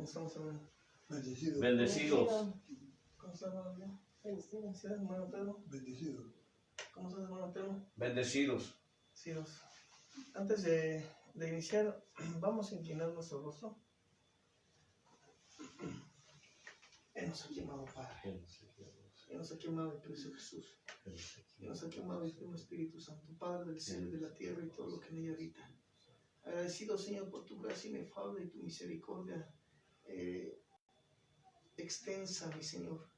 estamos, hermano? Bendecido. Bendecidos. ¿Cómo estás, hermano? ¿Bien? Bendecido. ¿Sí, hermano Pedro? Bendecido. ¿Cómo estás, hermano Pedro? Bendecidos. Sí, antes de iniciar, vamos a inclinar nuestro rostro. Él nos ha quemado, Padre. Él nos ha quemado el precio Jesús. Él nos ha quemado el primo Espíritu Santo, Padre del cielo y de la tierra y todo lo que en ella habita. Agradecido, Señor, por tu gracia inefable y tu misericordia extensa, mi Señor.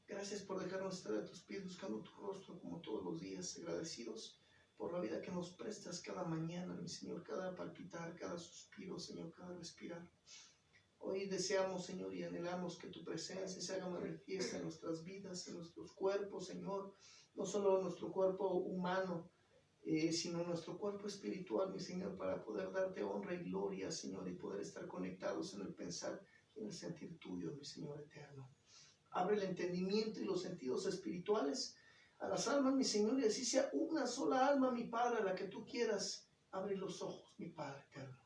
Gracias por dejarnos estar a tus pies buscando tu rostro como todos los días, agradecidos por la vida que nos prestas cada mañana, mi Señor, cada palpitar, cada suspiro, Señor, cada respirar. Hoy deseamos, Señor, y anhelamos que tu presencia se haga manifiesta en nuestras vidas, en nuestros cuerpos, Señor, no solo nuestro cuerpo humano, sino nuestro cuerpo espiritual, mi Señor, para poder darte honra y gloria, Señor, y poder estar conectados en el pensar y en el sentir tuyo, mi Señor eterno. Abre el entendimiento y los sentidos espirituales a las almas, mi Señor, y así sea una sola alma, mi Padre, a la que tú quieras. Abre los ojos, mi Padre eterno.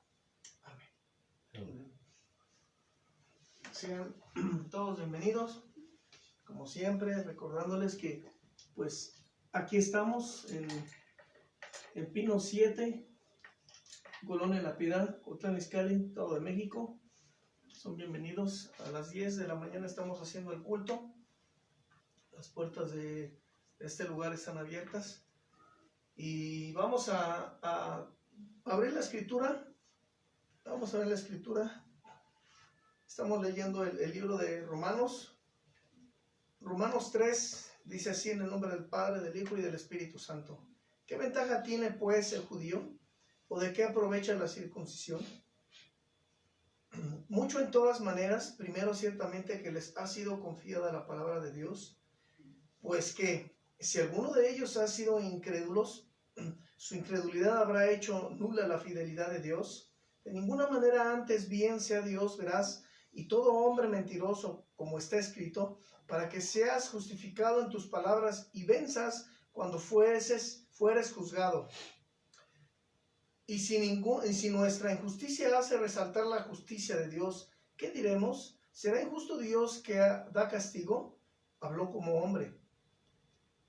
Amén. Amén. Sean todos bienvenidos, como siempre, recordándoles que, pues, aquí estamos en Pino 7, Colonia La Piedad, Cotlán Izcalli, Estado de México. Son bienvenidos. A las 10 de la mañana estamos haciendo el culto. Las puertas de este lugar están abiertas. Y vamos a abrir la escritura. Vamos a ver la escritura. Estamos leyendo el libro de Romanos. Romanos 3 dice así: en el nombre del Padre, del Hijo y del Espíritu Santo. ¿Qué ventaja tiene pues el judío? ¿O de qué aprovecha la circuncisión? Mucho en todas maneras. Primero, ciertamente que les ha sido confiada la palabra de Dios, pues que si alguno de ellos ha sido incrédulos, su incredulidad habrá hecho nula la fidelidad de Dios. De ninguna manera, antes bien sea Dios veraz y todo hombre mentiroso, como está escrito, para que seas justificado en tus palabras y venzas cuando fueres juzgado. Y si nuestra injusticia hace resaltar la justicia de Dios, ¿qué diremos? ¿Será injusto Dios que da castigo? Habló como hombre.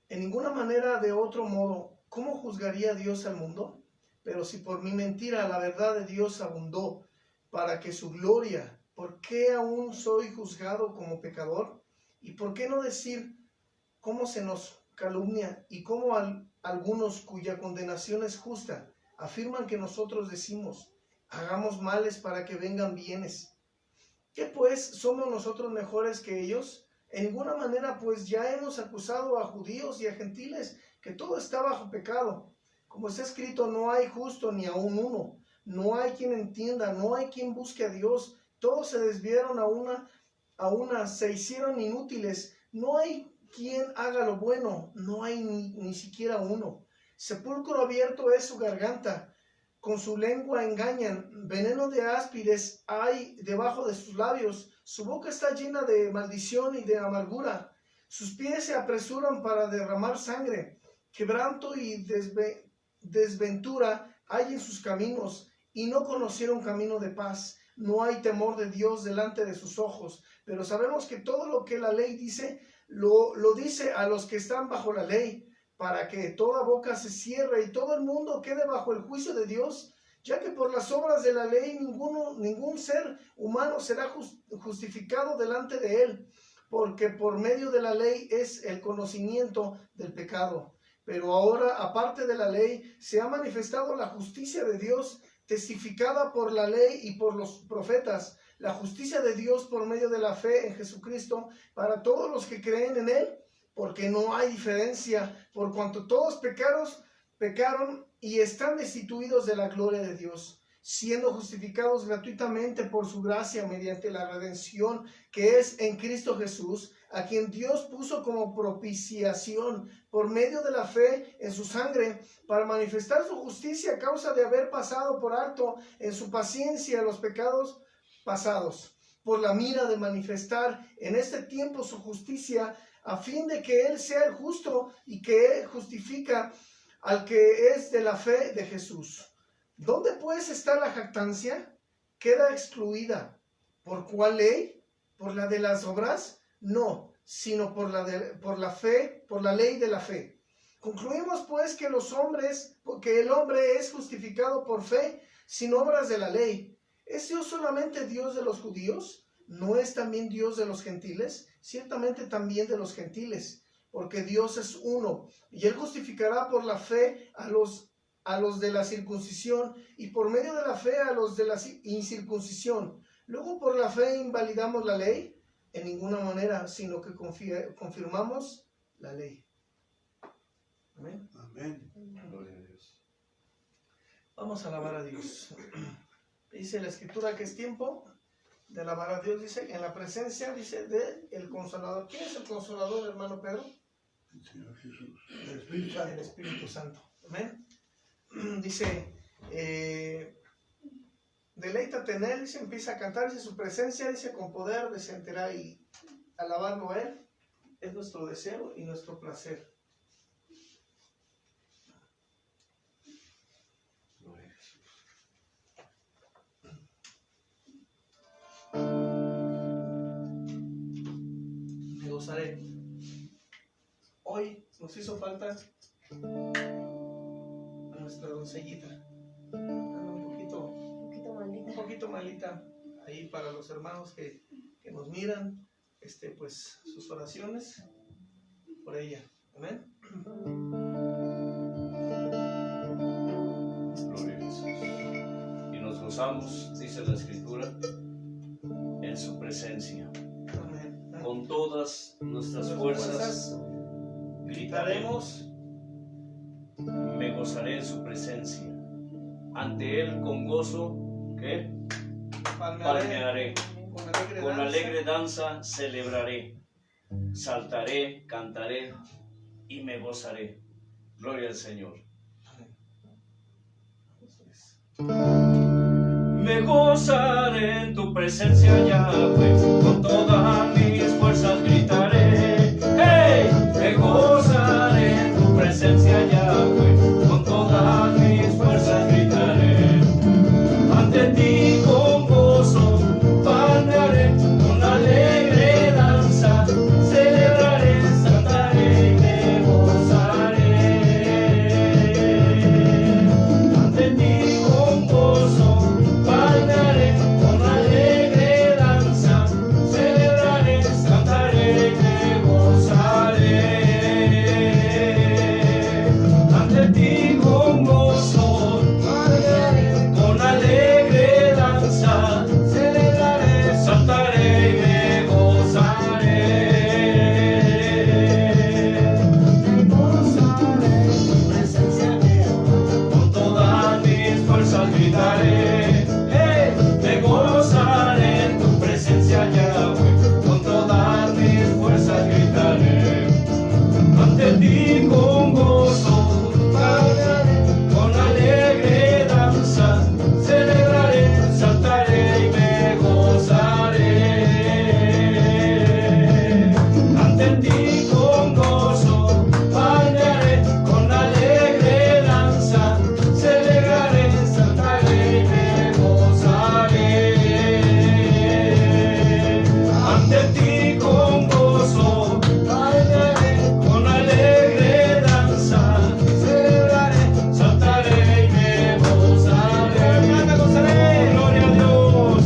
En ninguna manera de otro modo, ¿cómo juzgaría Dios al mundo? Pero si por mi mentira la verdad de Dios abundó para que su gloria, ¿por qué aún soy juzgado como pecador? ¿Y por qué no decir cómo se nos calumnia y cómo algunos cuya condenación es justa afirman que nosotros decimos, hagamos males para que vengan bienes? ¿Qué pues, somos nosotros mejores que ellos? En ninguna manera, pues ya hemos acusado a judíos y a gentiles que todo está bajo pecado. Como está escrito, no hay justo ni aun uno, no hay quien entienda, no hay quien busque a Dios. Todos se desviaron a una, se hicieron inútiles. No hay quien haga lo bueno, no hay ni siquiera uno. Sepulcro abierto es su garganta, con su lengua engañan, veneno de áspides hay debajo de sus labios, su boca está llena de maldición y de amargura, sus pies se apresuran para derramar sangre, quebranto y desventura hay en sus caminos, y no conocieron camino de paz. No hay temor de Dios delante de sus ojos, pero sabemos que todo lo que la ley dice, lo dice a los que están bajo la ley, para que toda boca se cierre y todo el mundo quede bajo el juicio de Dios, ya que por las obras de la ley ningún ser humano será justificado delante de él, porque por medio de la ley es el conocimiento del pecado. Pero ahora, aparte de la ley, se ha manifestado la justicia de Dios, testificada por la ley y por los profetas, la justicia de Dios por medio de la fe en Jesucristo para todos los que creen en él, porque no hay diferencia, por cuanto todos pecaron y están destituidos de la gloria de Dios, siendo justificados gratuitamente por su gracia mediante la redención que es en Cristo Jesús, a quien Dios puso como propiciación por medio de la fe en su sangre, para manifestar su justicia a causa de haber pasado por alto en su paciencia los pecados pasados, por la mira de manifestar en este tiempo su justicia, a fin de que Él sea el justo y que justifica al que es de la fe de Jesús. ¿Dónde pues está la jactancia? Queda excluida. ¿Por cuál ley? ¿Por la de las obras? No, sino por la fe, por la ley de la fe. Concluimos pues que el hombre es justificado por fe sin obras de la ley. ¿Es Dios solamente Dios de los judíos? ¿No es también Dios de los gentiles? Ciertamente también de los gentiles, porque Dios es uno, y Él justificará por la fe a los de la circuncisión, y por medio de la fe a los de la incircuncisión. Luego por la fe invalidamos la ley, en ninguna manera, sino que confirmamos la ley. Amén. Amén. Gloria a Dios. Vamos a alabar a Dios. Dice la Escritura que es tiempo de alabar a Dios, dice, en la presencia, dice, de el Consolador. ¿Quién es el Consolador, hermano Pedro? El Señor Jesús. El Espíritu Santo. Amén. Dice, deleítate en Él, dice, empieza a cantar, dice, su presencia, dice, con poder descenderá, y alabarlo a Él es nuestro deseo y nuestro placer. Gloria a Jesús. Me gozaré. Hoy nos hizo falta a nuestra doncellita. Anda un poquito malita. Ahí para los hermanos que nos miran, pues sus oraciones por ella. Amén. Gloria a Jesús. Y nos gozamos, dice la Escritura, en su presencia. Amén. Con todas nuestras fuerzas gritaremos, me gozaré en su presencia. Ante Él con gozo, ¿qué? Palmearé. Con alegre danza celebraré. Saltaré, cantaré y me gozaré. Gloria al Señor. Me gozaré en tu presencia, Yahweh, con todas mis fuerzas gritaré. ¡Hey! Me gozaré en tu presencia, Yahweh, con todas mis fuerzas gritaré. Ante ti con gozo palmearé, con alegre danza celebraré, saltaré y me gozaré. Ante ti con gozo palmearé, con alegre danza celebraré, cantaré y me gozaré. Ante ti con gozo palmearé, con alegre danza celebraré, saltaré y me gozaré. Me gozaré en tu presencia, con todas mis fuerzas gritaré. Hey, me gozaré en tu presencia, Yahweh, con todas mis fuerzas gritaré. Ante ti con gozo palmearé, con alegre danza celebraré, saltaré y me gozaré. Ante ti con gozo palmearé, con alegre danza celebraré, saltaré y me gozaré. Ante ti con gozo palmearé, con alegre danza celebraré, saltaré y me gozaré. Me gozaré, gloria a Dios.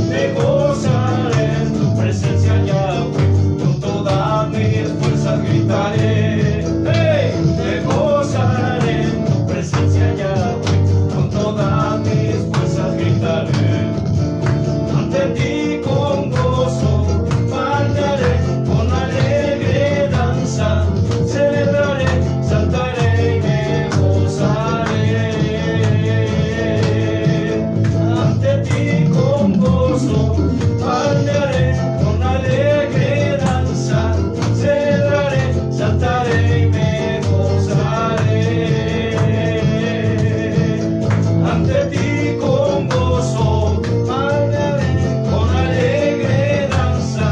Me gozaré en tu presencia, Yahweh, con todas mis fuerzas gritaré. Hey, me gozaré en tu presencia, Yahweh, con todas mis fuerzas gritaré. Ante ti con gozo palmearé, con alegre danza celebraré, saltaré y me gozaré. Ante ti con gozo palmearé, con alegre danza celebraré, saltaré y me gozaré. Ante ti con gozo palmearé, con alegre danza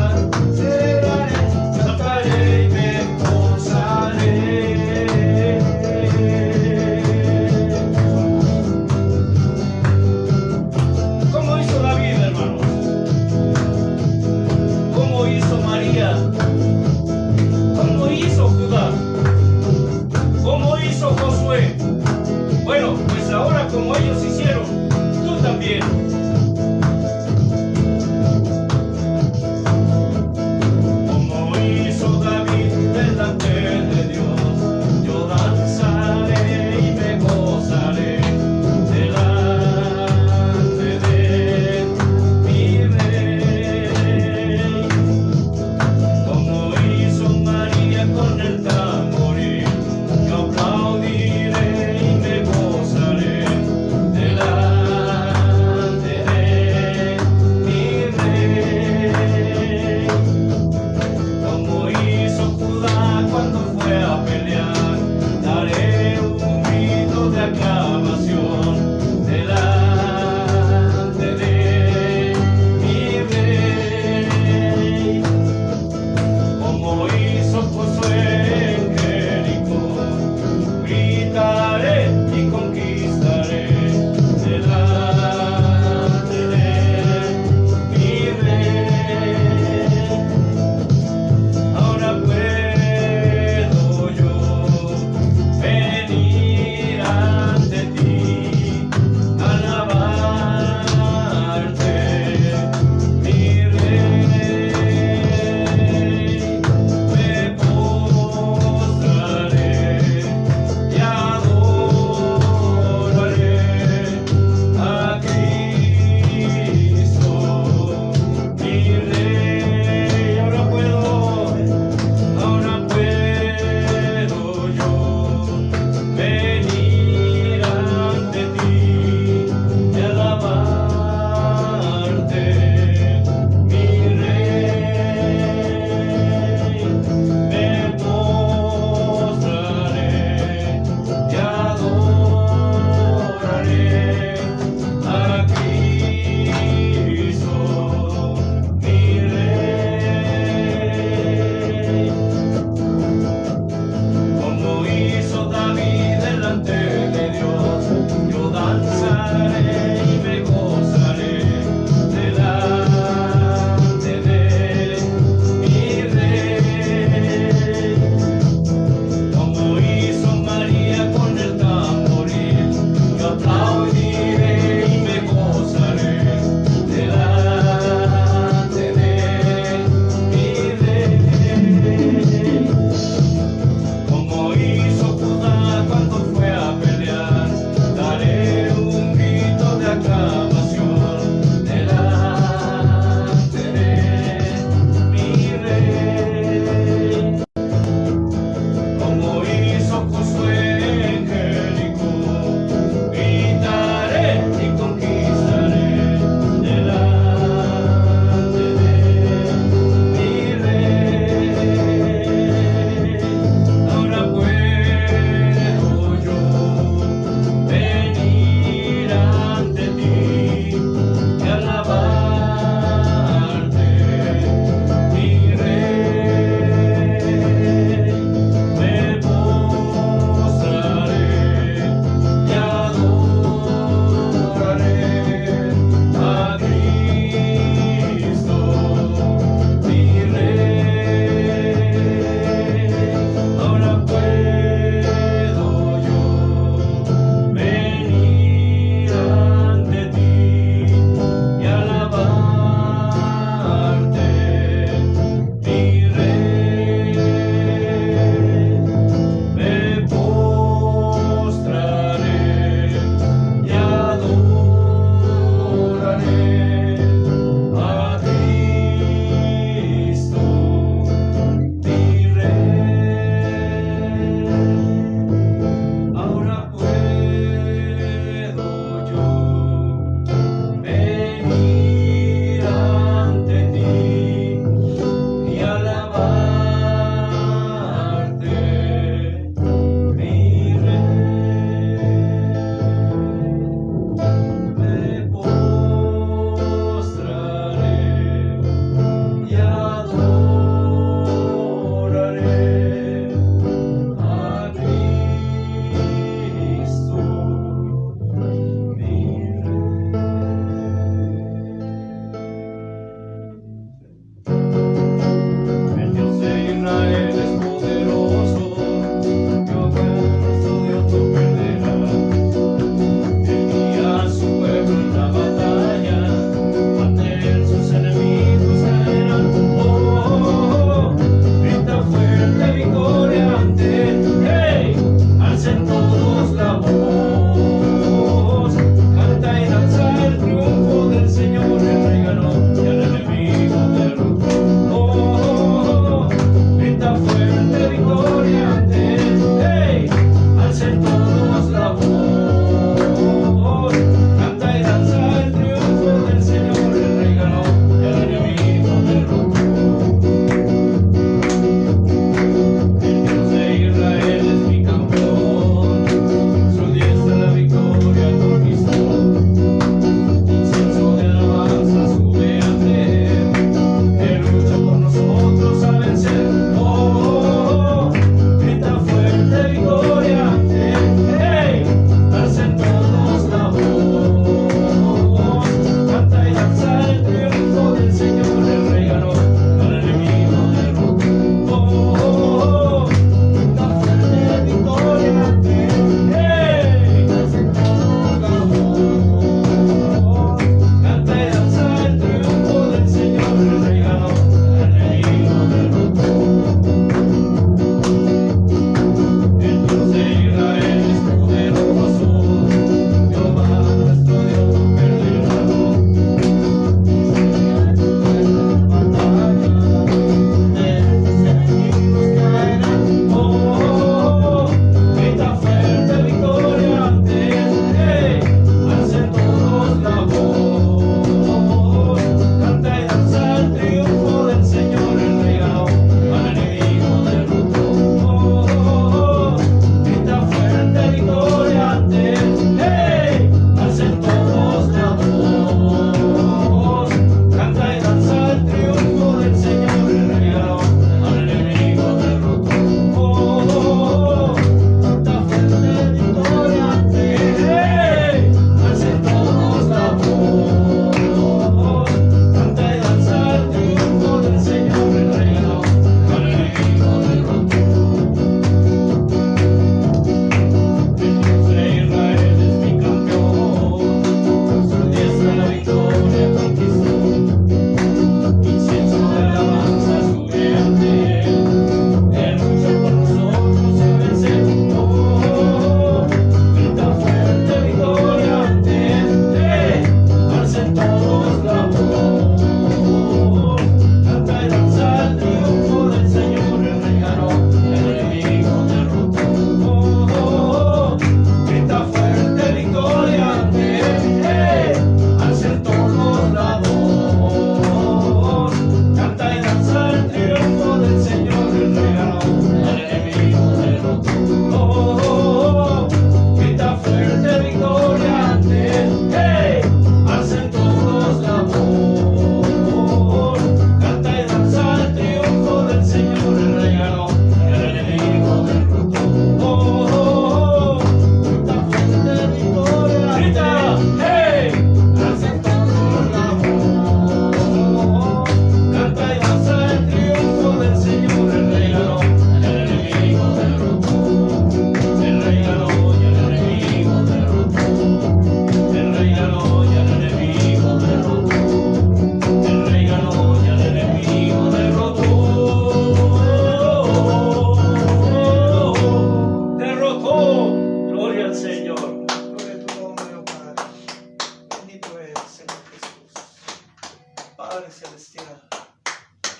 celebraré, saltaré y me gozaré. ¿Cómo hizo David, hermanos? como ellos hicieron, tú también. Como hizo David delante de Dios, yo danzaré y me gozaré delante de mi Rey. Como hizo María con el tamboril, yo aplaudiré y me gozaré delante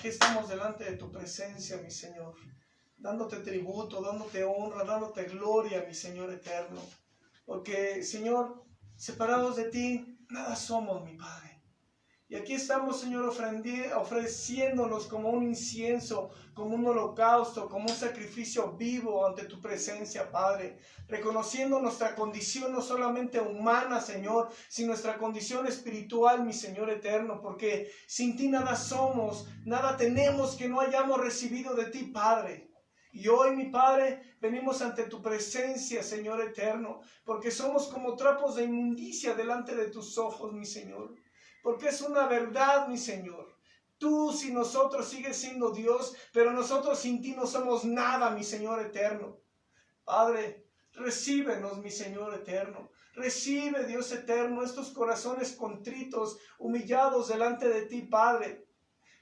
aquí estamos delante de tu presencia, mi Señor, dándote tributo, dándote honra, dándote gloria, mi Señor eterno. Porque, Señor, separados de ti, nada somos, mi Padre. Y aquí estamos, Señor, ofreciéndonos como un incienso, como un holocausto, como un sacrificio vivo ante tu presencia, Padre. Reconociendo nuestra condición no solamente humana, Señor, sino nuestra condición espiritual, mi Señor eterno. Porque sin ti nada somos, nada tenemos que no hayamos recibido de ti, Padre. Y hoy, mi Padre, venimos ante tu presencia, Señor eterno, porque somos como trapos de inmundicia delante de tus ojos, mi Señor. Porque es una verdad, mi Señor. Tú sin nosotros sigues siendo Dios, pero nosotros sin ti no somos nada, mi Señor eterno. Padre, recíbenos, mi Señor eterno. Recibe, Dios eterno, estos corazones contritos, humillados delante de ti, Padre.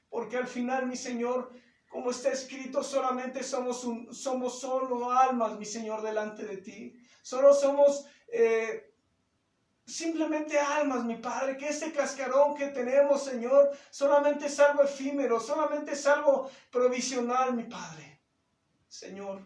Porque al final, mi Señor, como está escrito, solamente somos solo almas, mi Señor, delante de ti. Solo somos simplemente almas, mi Padre, que ese cascarón que tenemos, Señor, solamente es algo efímero, solamente es algo provisional, mi Padre. Señor,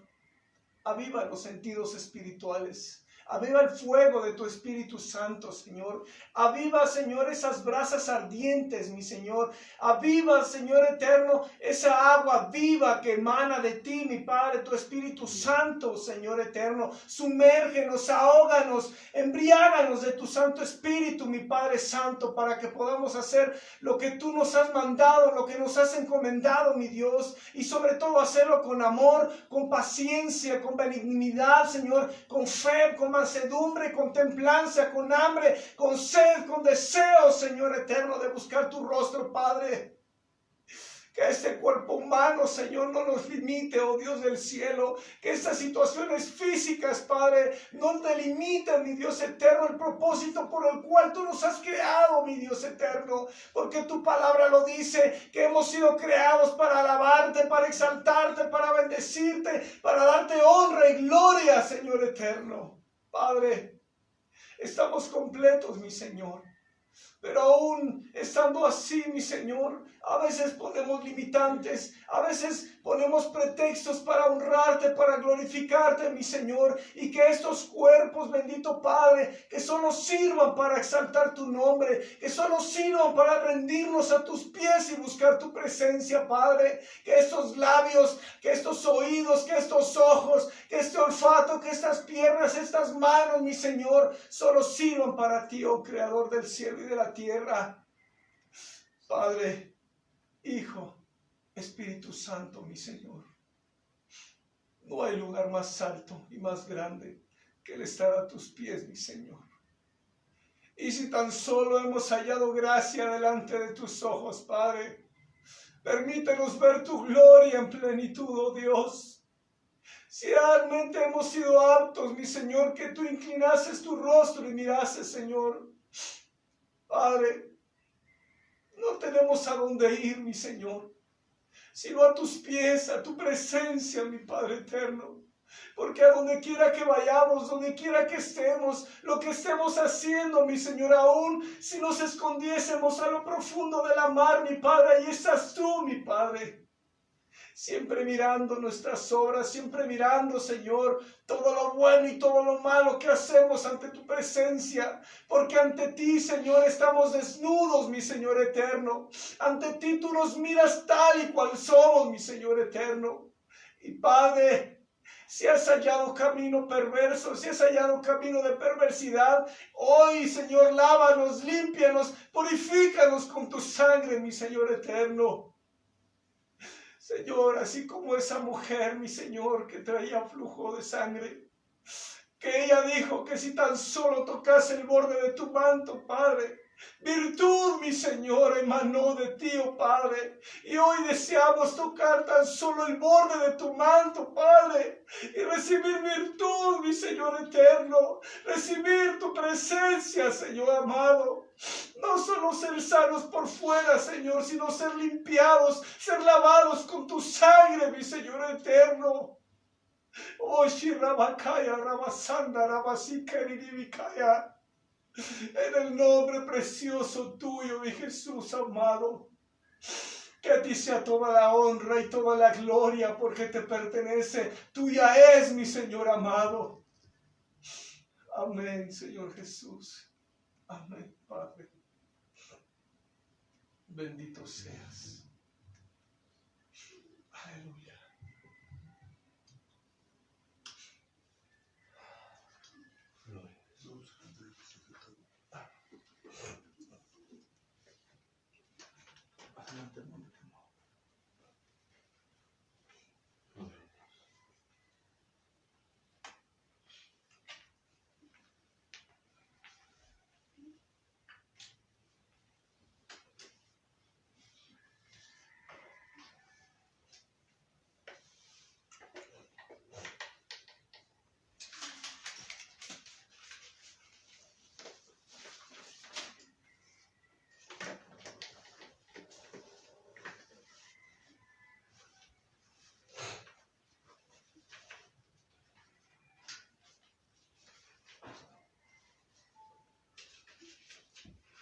aviva los sentidos espirituales. Aviva el fuego de tu Espíritu Santo, Señor. Aviva, Señor, esas brasas ardientes, mi Señor. Aviva, Señor eterno, esa agua viva que emana de ti, mi Padre, tu Espíritu Santo, Señor eterno. Sumérgenos, ahóganos, embriáganos de tu Santo Espíritu, mi Padre Santo, para que podamos hacer lo que tú nos has mandado, lo que nos has encomendado, mi Dios. Y sobre todo hacerlo con amor, con paciencia, con benignidad, Señor, con fe, con mansedumbre, con templanza, con hambre, con sed, con deseo, Señor eterno, de buscar tu rostro, Padre. Que este cuerpo humano, Señor, no nos limite, oh Dios del cielo. Que estas situaciones físicas, Padre, no delimiten, mi Dios eterno, el propósito por el cual tú nos has creado, mi Dios eterno. Porque tu palabra lo dice, que hemos sido creados para alabarte, para exaltarte, para bendecirte, para darte honra y gloria, Señor eterno. Padre, estamos completos, mi Señor. Pero aún estando así, mi Señor, a veces ponemos limitantes, a veces ponemos pretextos para honrarte, para glorificarte, mi Señor, y que estos cuerpos, bendito Padre, que solo sirvan para exaltar tu nombre, que solo sirvan para rendirnos a tus pies y buscar tu presencia, Padre, que estos labios, que estos oídos, que estos ojos, que este olfato, que estas piernas, estas manos, mi Señor, solo sirvan para ti, oh Creador del cielo y de la tierra. Padre, Hijo, Espíritu Santo, mi Señor. No hay lugar más alto y más grande que el estar a tus pies, mi Señor. Y si tan solo hemos hallado gracia delante de tus ojos, Padre, permítenos ver tu gloria en plenitud, oh Dios. Si realmente hemos sido aptos, mi Señor, que tú inclinases tu rostro y mirases, Señor. Padre, no tenemos a dónde ir, mi Señor, sino a tus pies, a tu presencia, mi Padre eterno. Porque a donde quiera que vayamos, donde quiera que estemos, lo que estemos haciendo, mi Señor, aún si nos escondiésemos a lo profundo de la mar, mi Padre, ahí estás tú, mi Padre. Siempre mirando nuestras obras, siempre mirando, Señor, todo lo bueno y todo lo malo que hacemos ante tu presencia. Porque ante ti, Señor, estamos desnudos, mi Señor eterno. Ante ti tú nos miras tal y cual somos, mi Señor eterno. Y Padre, si has hallado camino perverso, si has hallado camino de perversidad, hoy, Señor, lávanos, límpianos, purifícanos con tu sangre, mi Señor eterno. Señor, así como esa mujer, mi Señor, que traía flujo de sangre, que ella dijo que si tan solo tocase el borde de tu manto, Padre, virtud, mi Señor, emanó de ti, oh Padre. Y hoy deseamos tocar tan solo el borde de tu manto, Padre, y recibir virtud, mi Señor eterno, recibir tu presencia, Señor amado. No solo ser sanos por fuera, Señor, sino ser limpiados, ser lavados con tu sangre, mi Señor eterno. Oh, Shirabakaya, Rabasanda, Rabasikeribikaya. En el nombre precioso tuyo, mi Jesús amado. Que a ti sea toda la honra y toda la gloria porque te pertenece. Tuya es, mi Señor amado. Amén, Señor Jesús. Amén, Padre. Bendito seas. Aleluya. Gloria a Jesús. Adelante, hermano. Gloria a Dios.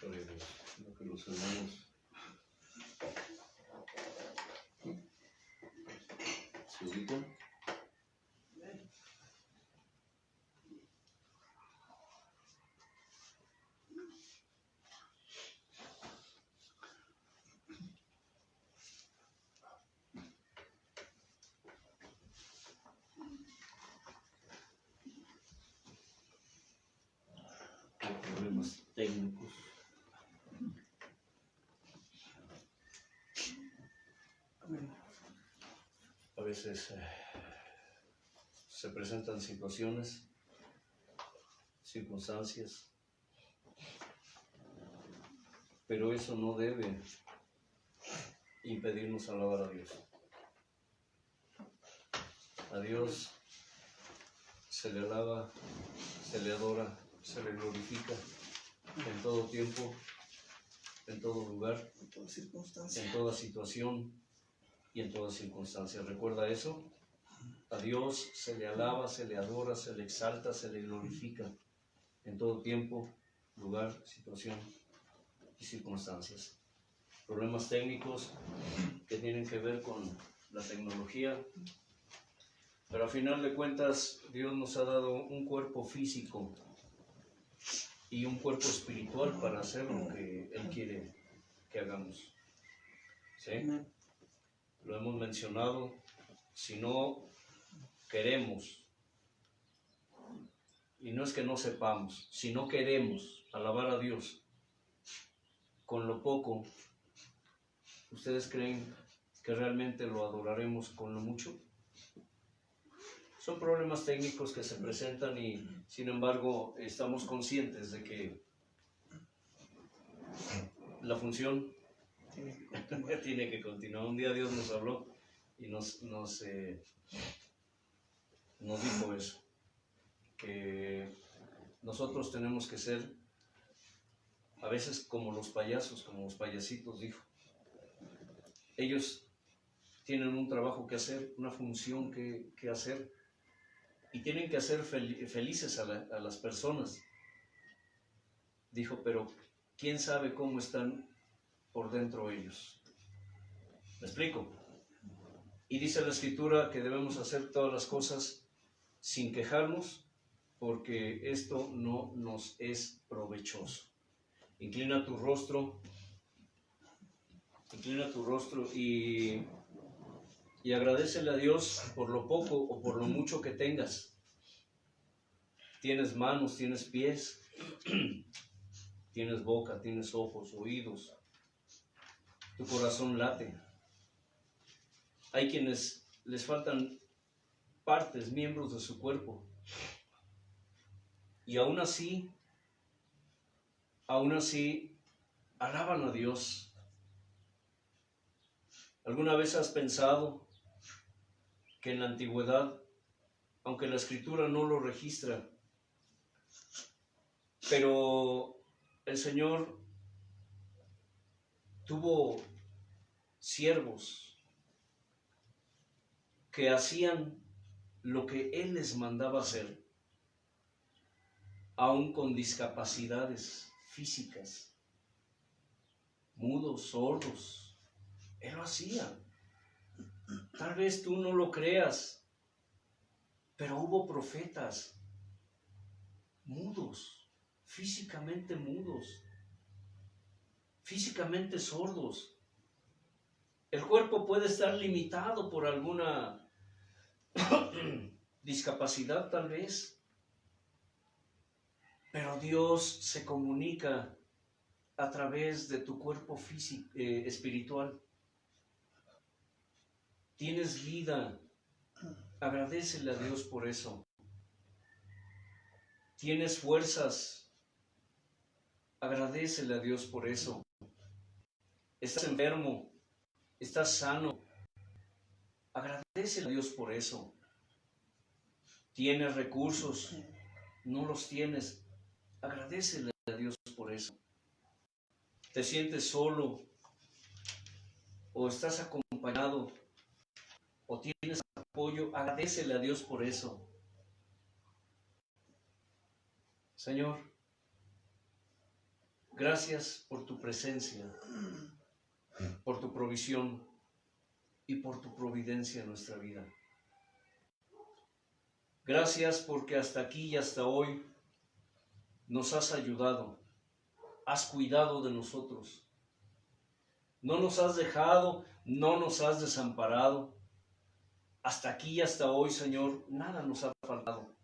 Gloria a Dios. Lo que los hermanos se ubican. Hay problemas técnicos. A veces se presentan situaciones, circunstancias, pero eso no debe impedirnos alabar a Dios. A Dios se le alaba, se le adora, se le glorifica en todo tiempo, en todo lugar, En toda circunstancia. en toda situación y en toda circunstancia. ¿Recuerda eso? A Dios se le alaba, se le adora, se le exalta, se le glorifica en todo tiempo, lugar, situación y circunstancias. Problemas técnicos que tienen que ver con la tecnología, pero a final de cuentas Dios nos ha dado un cuerpo físico y un cuerpo espiritual para hacer lo que Él quiere que hagamos. ¿Sí? Amén. Lo hemos mencionado. Si no queremos, y no es que no sepamos, si no queremos alabar a Dios con lo poco, ¿ustedes creen que realmente lo adoraremos con lo mucho? Son problemas técnicos que se presentan y, sin embargo, estamos conscientes de que la función Tiene que continuar. tiene que continuar. Un día Dios nos habló y nos dijo eso, que nosotros tenemos que ser a veces como los payasos, como los payasitos, dijo. Ellos tienen un trabajo que hacer, una función que hacer, y tienen que hacer felices a las personas. Dijo, pero ¿quién sabe cómo están por dentro ellos? ¿Me explico? Y dice la Escritura que debemos hacer todas las cosas sin quejarnos, porque esto no nos es provechoso. Inclina tu rostro y agradécele a Dios por lo poco o por lo mucho que tengas. Tienes manos, tienes pies, tienes boca, tienes ojos, oídos, tu corazón late. Hay quienes les faltan partes, miembros de su cuerpo, y aún así alaban a Dios. ¿Alguna vez has pensado que en la antigüedad, aunque la Escritura no lo registra, pero el Señor tuvo siervos que hacían lo que Él les mandaba hacer, aún con discapacidades físicas, mudos, sordos, Él lo hacía. Tal vez tú no lo creas, pero hubo profetas mudos, físicamente sordos. El cuerpo puede estar limitado por alguna discapacidad tal vez, pero Dios se comunica a través de tu cuerpo físico, espiritual. Tienes vida, agradécele a Dios por eso. Tienes fuerzas, agradécele a Dios por eso. Estás enfermo, estás sano, agradécele a Dios por eso. Tienes recursos, no los tienes, agradécele a Dios por eso. Te sientes solo o estás acompañado o tienes apoyo, agradécele a Dios por eso. Señor, gracias por tu presencia, por tu provisión y por tu providencia en nuestra vida. Gracias porque hasta aquí y hasta hoy nos has ayudado, has cuidado de nosotros. No nos has dejado, no nos has desamparado. Hasta aquí y hasta hoy, Señor, nada nos ha faltado.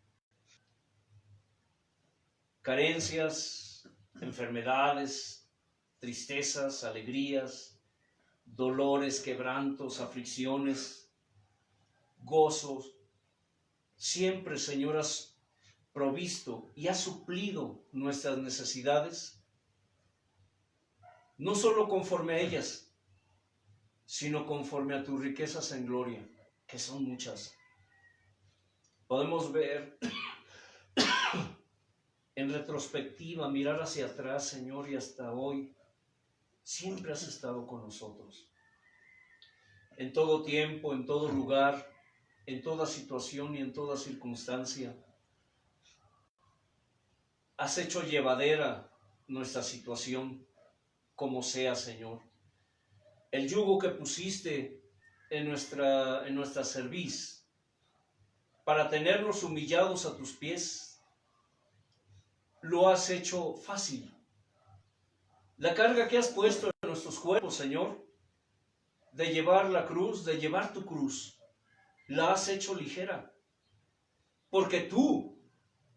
Carencias, enfermedades, tristezas, alegrías, dolores, quebrantos, aflicciones, gozos. Siempre, Señor, has provisto y has suplido nuestras necesidades, no solo conforme a ellas, sino conforme a tus riquezas en gloria, que son muchas. Podemos ver en retrospectiva, mirar hacia atrás, Señor, y hasta hoy, siempre has estado con nosotros. En todo tiempo, en todo lugar, en toda situación y en toda circunstancia. Has hecho llevadera nuestra situación, como sea, Señor. El yugo que pusiste en nuestra cerviz, para tenernos humillados a tus pies, lo has hecho fácil. La carga que has puesto en nuestros cuerpos, Señor, de llevar la cruz, de llevar tu cruz, la has hecho ligera. Porque tú,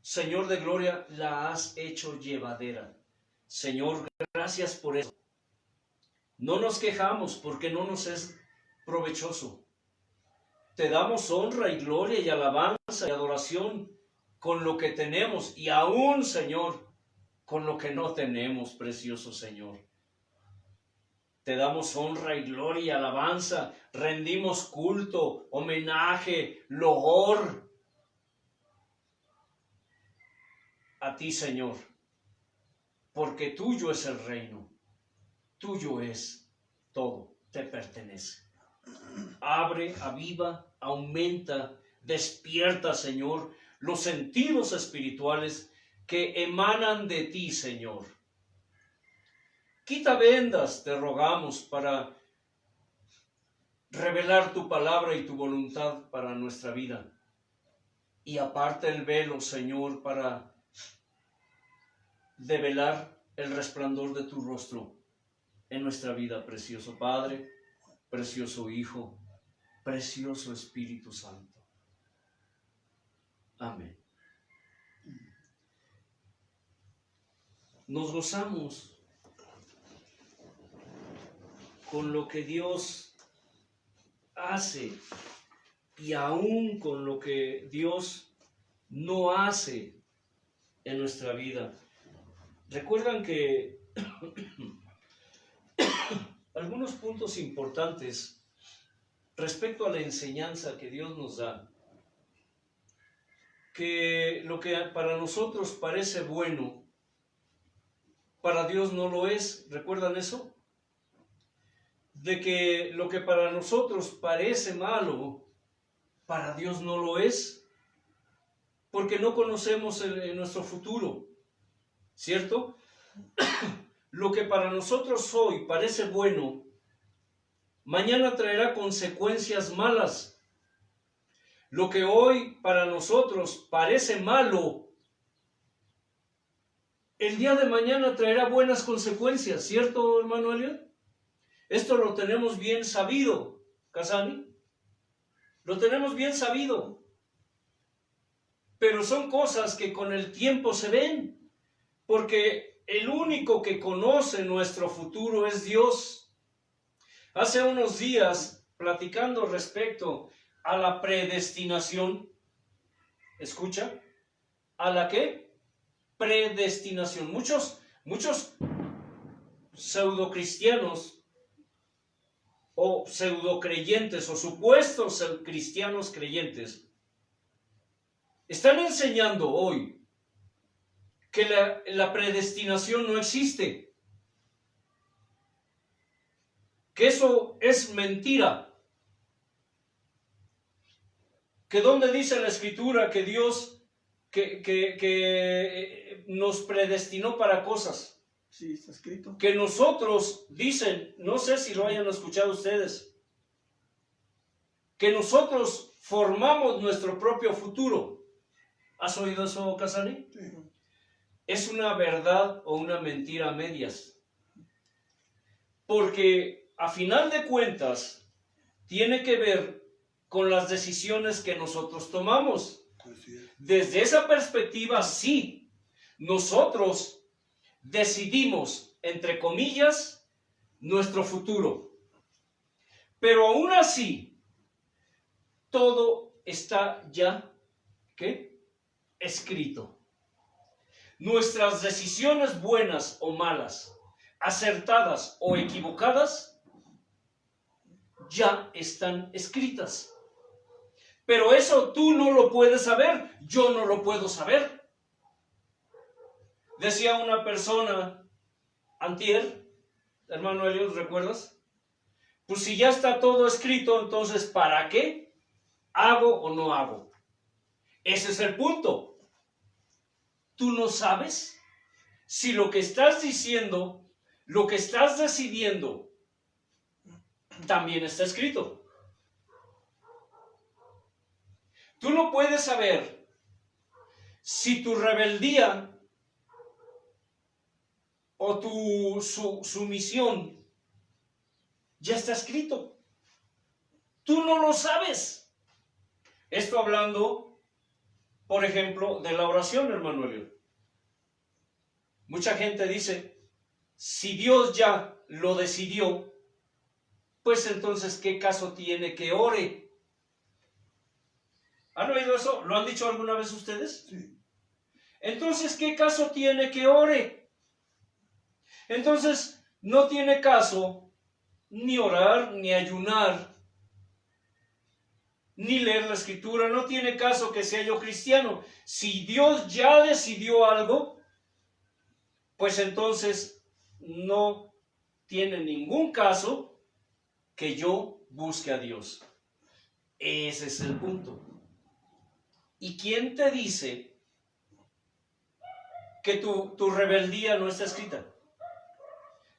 Señor de gloria, la has hecho llevadera. Señor, gracias por eso. No nos quejamos porque no nos es provechoso. Te damos honra y gloria y alabanza y adoración con lo que tenemos y aún, Señor, con lo que no tenemos, precioso Señor. Te damos honra y gloria y alabanza, rendimos culto, homenaje, loor a ti, Señor, porque tuyo es el reino, tuyo es todo, te pertenece. Abre, aviva, aumenta, despierta, Señor, los sentidos espirituales que emanan de ti, Señor. Quita vendas, te rogamos, para revelar tu palabra y tu voluntad para nuestra vida. Y aparte el velo, Señor, para develar el resplandor de tu rostro en nuestra vida, precioso Padre, precioso Hijo, precioso Espíritu Santo. Amén. Nos gozamos con lo que Dios hace y aún con lo que Dios no hace en nuestra vida. Recuerdan que algunos puntos importantes respecto a la enseñanza que Dios nos da, que lo que para nosotros parece bueno, para Dios no lo es. ¿Recuerdan eso? De que lo que para nosotros parece malo, para Dios no lo es, porque no conocemos nuestro futuro, ¿cierto? Lo que para nosotros hoy parece bueno, mañana traerá consecuencias malas. Lo que hoy para nosotros parece malo, el día de mañana traerá buenas consecuencias, ¿cierto, hermano Elliot? Esto lo tenemos bien sabido, Casani. Lo tenemos bien sabido. Pero son cosas que con el tiempo se ven, porque el único que conoce nuestro futuro es Dios. Hace unos días, platicando respecto a la predestinación, ¿escucha? ¿A la qué? Predestinación. Muchos pseudocristianos o pseudocreyentes o supuestos cristianos creyentes están enseñando hoy que la predestinación no existe, que eso es mentira, que donde dice la Escritura que Dios que nos predestinó para cosas. Sí, está escrito. Que nosotros, dicen, no sé si lo hayan escuchado ustedes, que nosotros formamos nuestro propio futuro. ¿Has oído eso, Casani? Sí. Es una verdad o una mentira a medias. Porque a final de cuentas tiene que ver con las decisiones que nosotros tomamos. Así es. Desde esa perspectiva, sí, nosotros decidimos, entre comillas, nuestro futuro. Pero aún así, todo está ya, ¿qué? Escrito. Nuestras decisiones buenas o malas, acertadas o equivocadas, ya están escritas. Pero eso tú no lo puedes saber, yo no lo puedo saber. Decía una persona antier, hermano Elliot, ¿recuerdas? Pues si ya está todo escrito, entonces ¿para qué hago o no hago? Ese es el punto. Tú no sabes si lo que estás diciendo, lo que estás decidiendo, también está escrito. Tú no puedes saber si tu rebeldía o tu sumisión ya está escrito. Tú no lo sabes. Esto hablando, por ejemplo, de la oración, hermano Elio. Mucha gente dice, si Dios ya lo decidió, pues entonces, ¿qué caso tiene que ore? ¿Han oído eso? ¿Lo han dicho alguna vez ustedes? Sí. Entonces, ¿qué caso tiene que ore? Entonces, no tiene caso ni orar, ni ayunar, ni leer la Escritura. No tiene caso que sea yo cristiano. Si Dios ya decidió algo, pues entonces no tiene ningún caso que yo busque a Dios. Ese es el punto. ¿Y quién te dice que tu rebeldía no está escrita?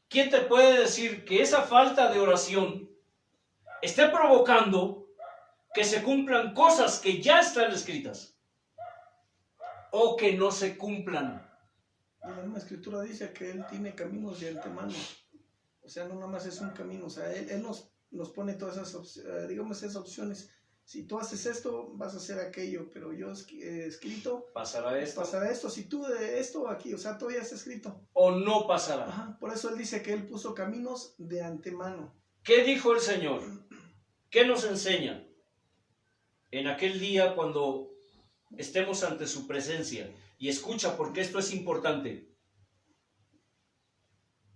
¿Quién te puede decir que esa falta de oración esté provocando que se cumplan cosas que ya están escritas? O que no se cumplan. La misma Escritura dice que Él tiene caminos de antemano. O sea, no nada más es un camino. O sea, Él nos pone todas esas, digamos, esas opciones. Si tú haces esto, vas a hacer aquello, pero yo he escrito, ¿Pasará esto? pasará esto. Si tú de esto aquí, o sea, todo ya está escrito. ¿O no pasará? Ajá, por eso Él dice que Él puso caminos de antemano. ¿Qué dijo el Señor? ¿Qué nos enseña? En aquel día cuando estemos ante su presencia. Y escucha, porque esto es importante.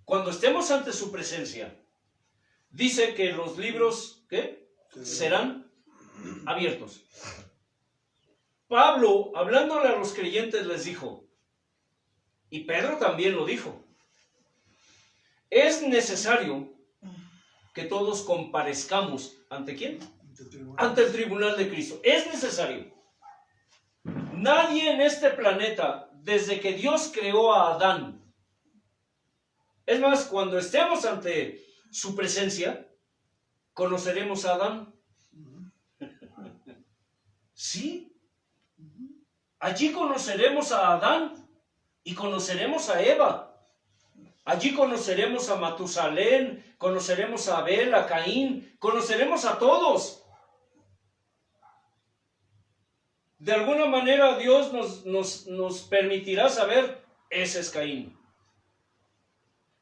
Cuando estemos ante su presencia, dice que los libros, ¿qué? Serán abiertos. Pablo, hablándole a los creyentes, les dijo, y Pedro también lo dijo, es necesario que todos comparezcamos, ¿ante quién? Ante el tribunal de Cristo. Es necesario. Nadie en este planeta, desde que Dios creó a Adán, es más, cuando estemos ante su presencia, ¿Conoceremos a Adán? Sí. Allí conoceremos a Adán y conoceremos a Eva. Allí conoceremos a Matusalén, conoceremos a Abel, a Caín, conoceremos a todos. De alguna manera Dios nos permitirá saber, ese es Caín.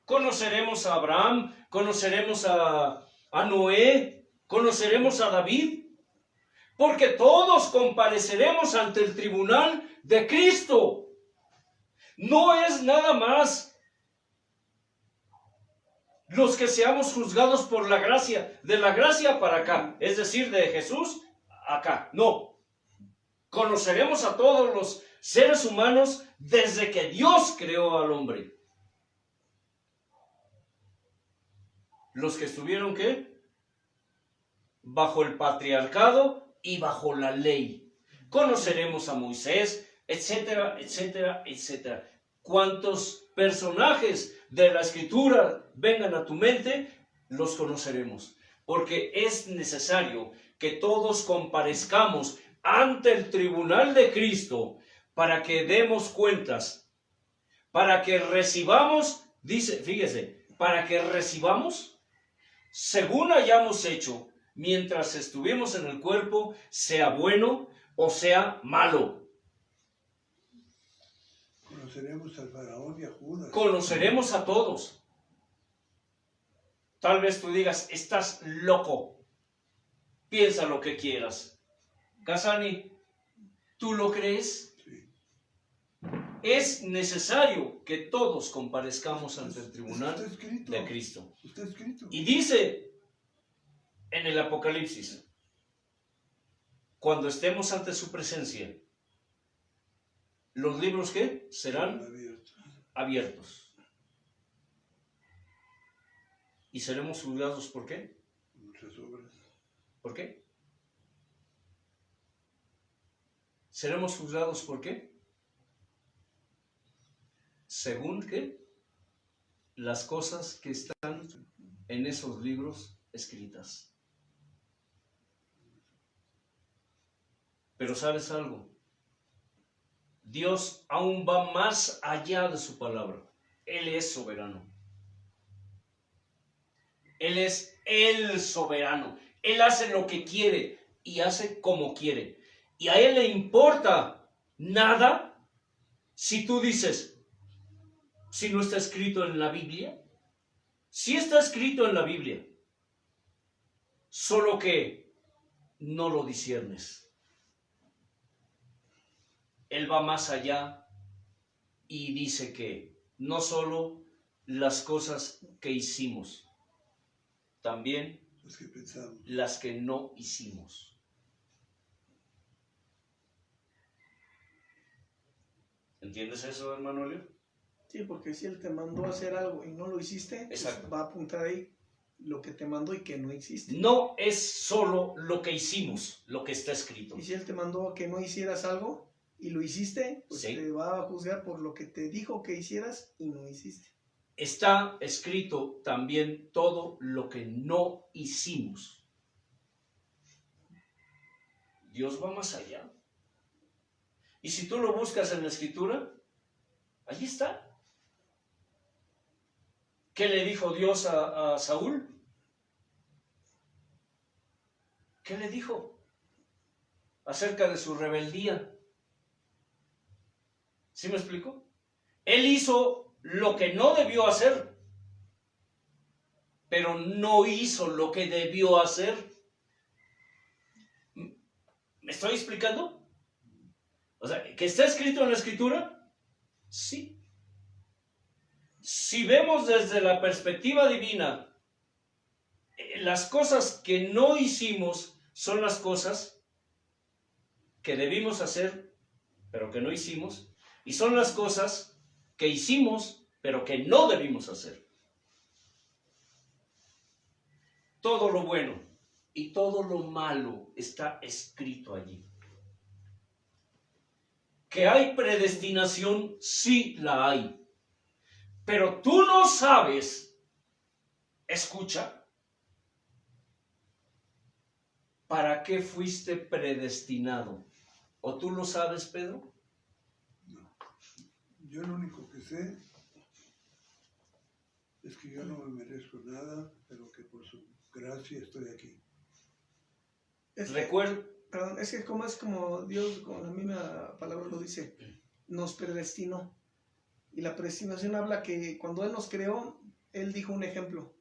Conoceremos a Abraham, conoceremos a Noé, conoceremos a David, porque todos compareceremos ante el tribunal de Cristo. No es nada más los que seamos juzgados por la gracia, de la gracia para acá, es decir, de Jesús acá. No, conoceremos a todos los seres humanos desde que Dios creó al hombre. Los que estuvieron, ¿qué? Bajo el patriarcado y bajo la ley. Conoceremos a Moisés, etcétera, etcétera, etcétera. Cuantos personajes de la Escritura vengan a tu mente, los conoceremos. Porque es necesario que todos comparezcamos ante el tribunal de Cristo para que demos cuentas, para que recibamos, dice, fíjese, para que recibamos según hayamos hecho mientras estuvimos en el cuerpo, sea bueno o sea malo. Conoceremos al faraón y a Judas. Conoceremos a todos. Tal vez tú digas, estás loco. Piensa lo que quieras. Casani, ¿tú lo crees? Sí. Es necesario que todos comparezcamos ante el tribunal Está escrito. de Cristo. Está escrito. Y dice en el Apocalipsis, cuando estemos ante su presencia, ¿los libros qué? Serán abiertos. ¿Y seremos juzgados por qué? Muchas obras. ¿Por qué? ¿Seremos juzgados por qué? Según qué? Las cosas que están en esos libros escritas. Pero ¿sabes algo? Dios aún va más allá de su palabra. Él es soberano. Él es el soberano. Él hace lo que quiere y hace como quiere. Y a Él le importa nada si tú dices, si no está escrito en la Biblia. Sí está escrito en la Biblia. Solo que no lo disciernes. Él va más allá y dice que no solo las cosas que hicimos, también Los que pensamos. las que no hicimos. ¿Entiendes eso, hermano Leo? Sí, porque si Él te mandó a hacer algo y no lo hiciste, pues Exacto. va a apuntar ahí lo que te mandó y que no hiciste. No es solo lo que hicimos, lo que está escrito. Y si Él te mandó a que no hicieras algo y lo hiciste, pues Sí. te va a juzgar por lo que te dijo que hicieras y no hiciste. Está escrito también todo lo que no hicimos. Dios va más allá. Y si tú lo buscas en la Escritura, allí está. ¿Qué le dijo Dios a Saúl? ¿Qué le dijo? Acerca de su rebeldía. ¿Sí me explico? Él hizo lo que no debió hacer, pero no hizo lo que debió hacer. ¿Me estoy explicando? O sea, ¿que está escrito en la Escritura? Sí. Si vemos desde la perspectiva divina, las cosas que no hicimos son las cosas que debimos hacer, pero que no hicimos, y son las cosas que hicimos, pero que no debimos hacer. Todo lo bueno y todo lo malo está escrito allí. Que hay predestinación, sí la hay. Pero tú no sabes, escucha, ¿para qué fuiste predestinado? ¿O tú lo sabes, Pedro? Yo lo único que sé es que yo no me merezco nada, pero que por su gracia estoy aquí. Recuerdo, Perdón, es como Dios, con la misma palabra lo dice, nos predestinó. Y la predestinación habla que cuando Él nos creó, Él dijo un ejemplo.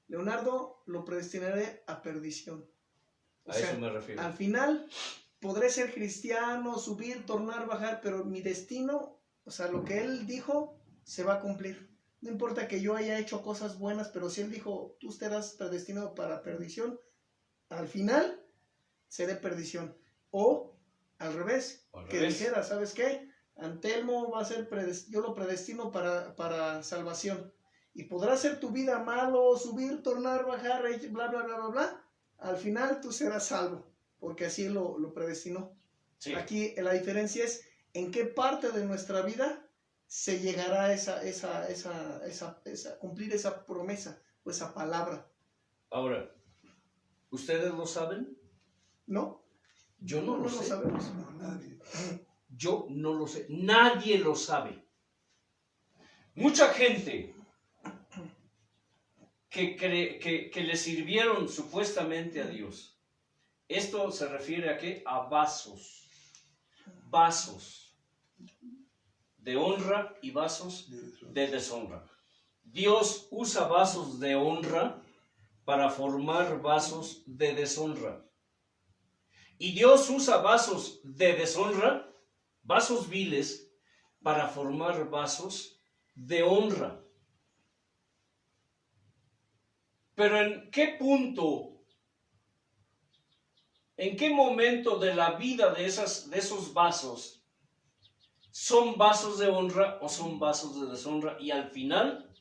Leonardo lo predestinaré a perdición. O a sea, eso me refiero. al final podré ser cristiano, subir, tornar, bajar, pero mi destino, o sea, lo que Él dijo, se va a cumplir. No importa que yo haya hecho cosas buenas, pero si Él dijo, tú serás predestinado para perdición, al final seré perdición. O al revés, O al que revés. dijera, ¿sabes qué? Antelmo va a ser, yo lo predestino para salvación. Y podrá ser tu vida malo, subir, tornar, bajar, bla, bla, bla, bla, bla. Al final tú serás salvo, porque así lo predestinó. Sí. Aquí la diferencia es en qué parte de nuestra vida se llegará a cumplir esa promesa o esa palabra. Ahora, ¿ustedes lo saben? ¿No? Yo no lo lo sé. sabemos. No, nadie. Yo no lo sé. Nadie lo sabe. Mucha gente que le sirvieron supuestamente a Dios. Esto se refiere a qué? A vasos. Vasos de honra y vasos de deshonra. Dios usa vasos de honra para formar vasos de deshonra. Y Dios usa vasos de deshonra, vasos viles, para formar vasos de honra. Pero ¿en qué punto, en qué momento de la vida de esos vasos son vasos de honra o son vasos de deshonra? Y al final,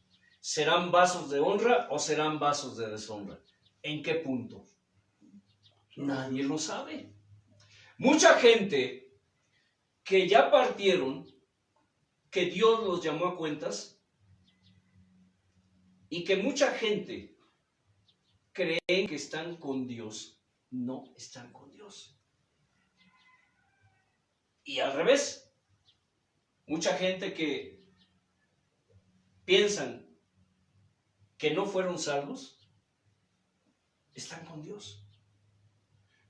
¿serán vasos de honra o serán vasos de deshonra? ¿En qué punto? Nadie lo sabe. Mucha gente que ya partieron, que Dios los llamó a cuentas, y que mucha gente cree que están con Dios, no están con Dios. Y al revés, mucha gente que piensan que no fueron salvos, están con Dios.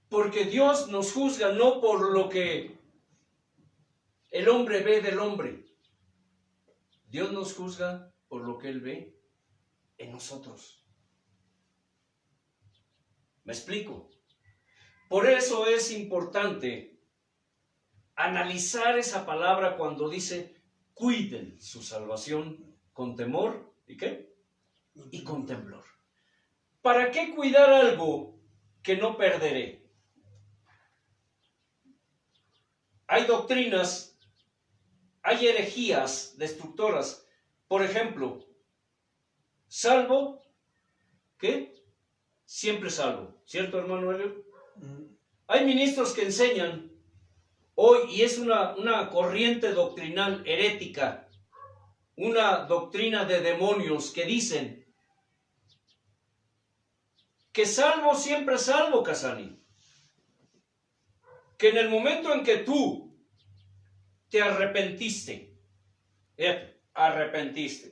Porque Dios nos juzga no por lo que el hombre ve del hombre. Dios nos juzga por lo que Él ve en nosotros. ¿Me explico? Por eso es importante analizar esa palabra cuando dice cuiden su salvación con temor ¿y qué? Y con temblor. ¿Para qué cuidar algo que no perderé? Hay doctrinas, hay herejías destructoras. Por ejemplo, salvo, ¿qué? Siempre salvo. ¿Cierto, hermano Elio? Hay ministros que enseñan hoy, y es una corriente doctrinal herética, una doctrina de demonios que dicen que salvo, siempre salvo, Casani. Que en el momento en que tú te arrepentiste,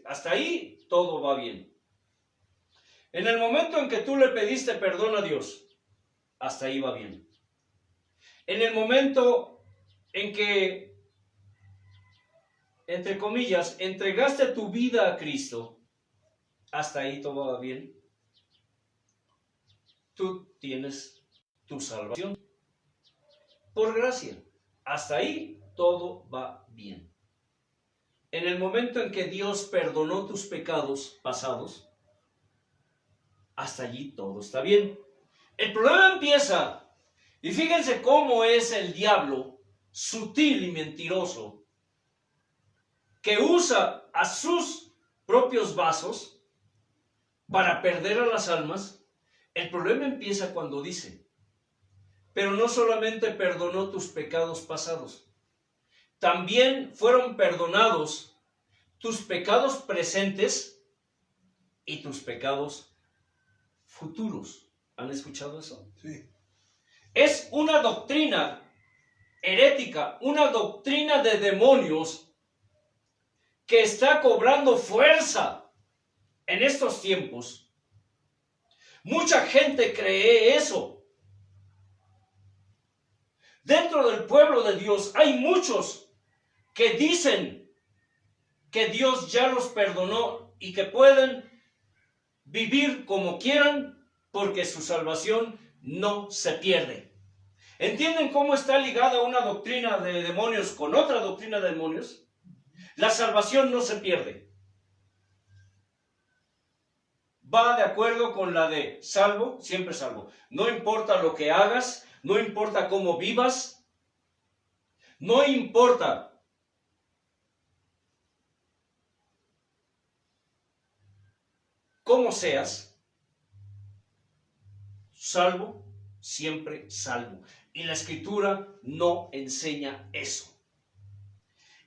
hasta ahí todo va bien. En el momento en que tú le pediste perdón a Dios, hasta ahí va bien. En el momento en que, entre comillas, entregaste tu vida a Cristo, hasta ahí todo va bien. Tú tienes tu salvación. Por gracia, hasta ahí todo va bien. En el momento en que Dios perdonó tus pecados pasados, hasta allí todo está bien. El problema empieza, y fíjense cómo es el diablo, sutil y mentiroso, que usa a sus propios vasos para perder a las almas. El problema empieza cuando dice, pero no solamente perdonó tus pecados pasados, también fueron perdonados tus pecados presentes y tus pecados futuros. ¿Han escuchado eso? Sí. Es una doctrina herética, una doctrina de demonios que está cobrando fuerza en estos tiempos. Mucha gente cree eso. Dentro del pueblo de Dios hay muchos que dicen que Dios ya los perdonó y que pueden vivir como quieran porque su salvación no se pierde. ¿Entienden cómo está ligada una doctrina de demonios con otra doctrina de demonios? La salvación no se pierde. Va de acuerdo con la de salvo, siempre salvo. No importa lo que hagas, no importa cómo vivas, no importa cómo seas, salvo, siempre salvo. Y la Escritura no enseña eso.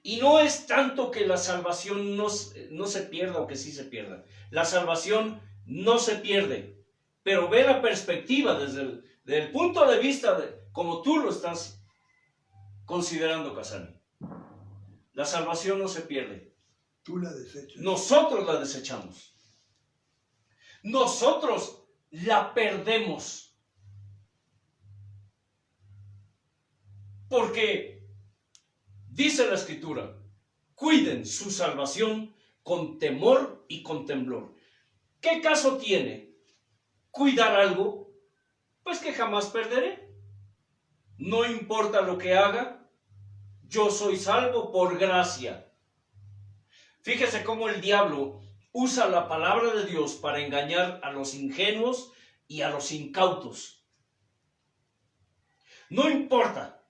Y no es tanto que la salvación no se pierda o que sí se pierda. La salvación no se pierde. Pero ve la perspectiva desde el punto de vista de como tú lo estás considerando, Casani. La salvación no se pierde. Tú la desechas. Nosotros la desechamos. Nosotros la perdemos. Porque dice la Escritura, cuiden su salvación con temor y con temblor. ¿Qué caso tiene cuidar algo? Pues que jamás perderé. No importa lo que haga, yo soy salvo por gracia. Fíjese cómo el diablo usa la palabra de Dios para engañar a los ingenuos y a los incautos. No importa,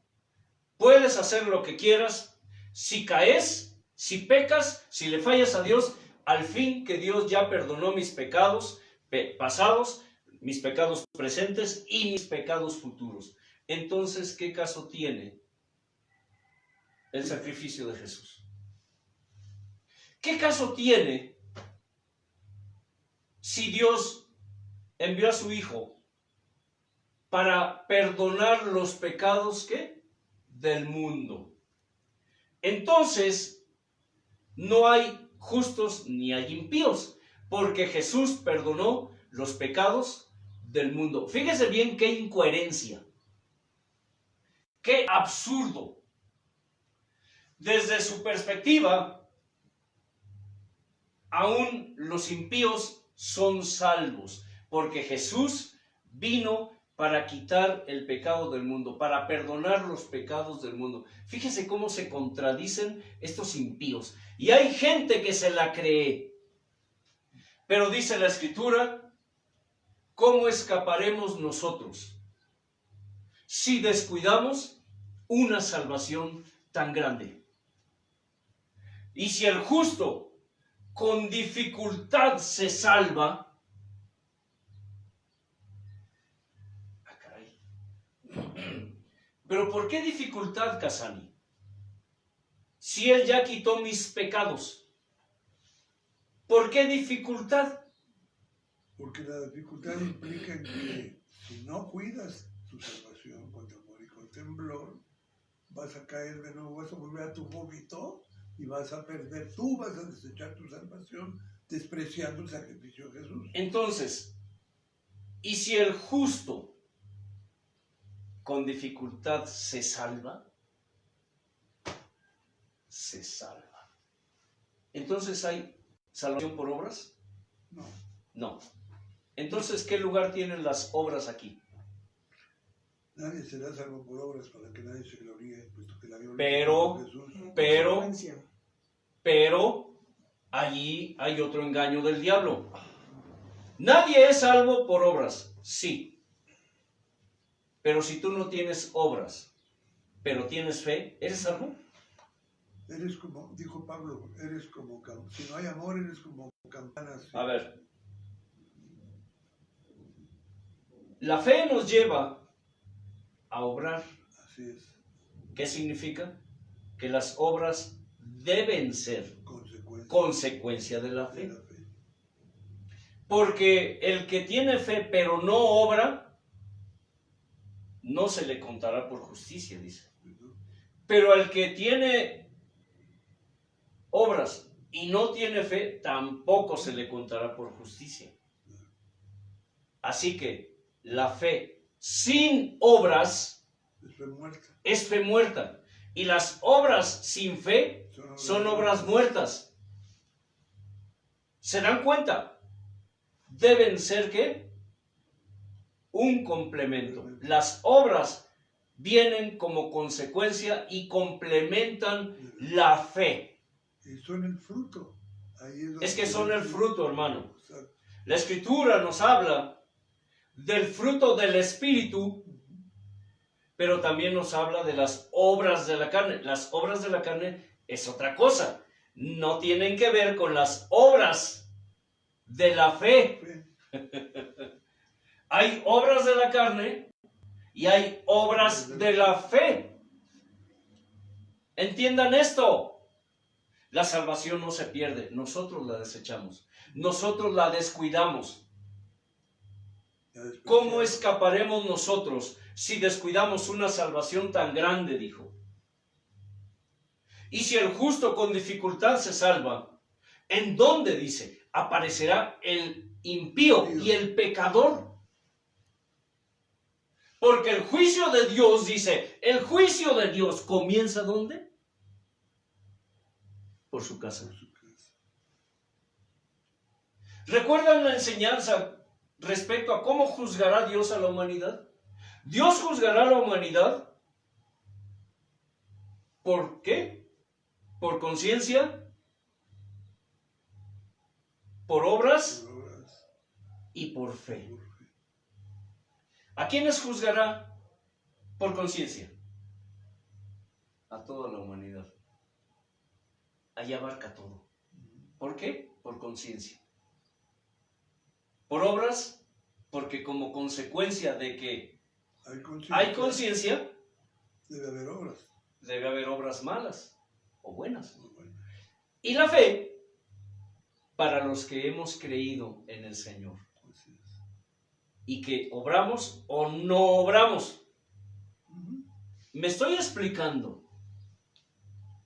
puedes hacer lo que quieras, si caes, si pecas, si le fallas a Dios, al fin que Dios ya perdonó mis pecados pasados, mis pecados presentes y mis pecados futuros. Entonces, ¿qué caso tiene el sacrificio de Jesús? ¿Qué caso tiene si Dios envió a su Hijo para perdonar los pecados ¿qué? Del mundo? Entonces, no hay justos ni hay impíos, porque Jesús perdonó los pecados del mundo. Fíjese bien qué incoherencia, qué absurdo. Desde su perspectiva, aún los impíos son salvos, porque Jesús vino para quitar el pecado del mundo, para perdonar los pecados del mundo. Fíjese cómo se contradicen estos impíos. Y hay gente que se la cree. Pero dice la Escritura, ¿cómo escaparemos nosotros si descuidamos una salvación tan grande? Y si el justo con dificultad se salva, ¿pero por qué dificultad, Casani? Si Él ya quitó mis pecados, ¿por qué dificultad? Porque la dificultad implica que si no cuidas tu salvación con temor y con temblor, vas a caer de nuevo, vas a volver a tu vómito y vas a perder, tú vas a desechar tu salvación despreciando el sacrificio de Jesús. Entonces, ¿y si el justo con dificultad se salva? Se salva. Entonces, ¿hay salvación por obras? No. No. Entonces, ¿qué lugar tienen las obras aquí? Nadie será salvo por obras para que nadie se gloríe, puesto que la gloria Pero- es de Jesús. Pero allí hay otro engaño del diablo. Nadie es salvo por obras, sí. Pero si tú no tienes obras, pero tienes fe, ¿eres salvo? Eres como, dijo Pablo, eres como, si no hay amor, eres como campanas. A ver. La fe nos lleva a obrar. Así es, ¿Qué significa? Que las obras deben ser consecuencia consecuencia de la de fe. la fe. Porque el que tiene fe pero no obra, no se le contará por justicia, dice. Pero al que tiene obras y no tiene fe, tampoco se le contará por justicia. Así que la fe sin obras es fe muerta. Y las obras sin fe son obras muertas. ¿Se dan cuenta? Deben ser ¿qué? Un complemento. Las obras vienen como consecuencia y complementan la fe. Y son el fruto. Es que son el fruto, hermano. La Escritura nos habla del fruto del Espíritu, pero también nos habla de las obras de la carne. Las obras de la carne es otra cosa. No tienen que ver con las obras de la fe. Hay obras de la carne y hay obras de la fe. Entiendan esto. La salvación no se pierde. Nosotros la desechamos. Nosotros la descuidamos. ¿Cómo escaparemos nosotros si descuidamos una salvación tan grande? Dijo. Y si el justo con dificultad se salva, ¿en dónde, dice, aparecerá el impío y el pecador? Porque el juicio de Dios, dice, el juicio de Dios comienza ¿dónde? Por su casa. ¿Recuerdan la enseñanza respecto a cómo juzgará Dios a la humanidad? Dios juzgará a la humanidad. ¿Por qué? ¿Por conciencia? ¿Por obras? Y por fe. ¿A quiénes juzgará por conciencia? A toda la humanidad. Ahí abarca todo. ¿Por qué? Por conciencia. ¿Por obras? Porque como consecuencia de que hay conciencia, debe haber obras malas o buenas. Y la fe, para los que hemos creído en el Señor. Y que obramos o no obramos. Me estoy explicando.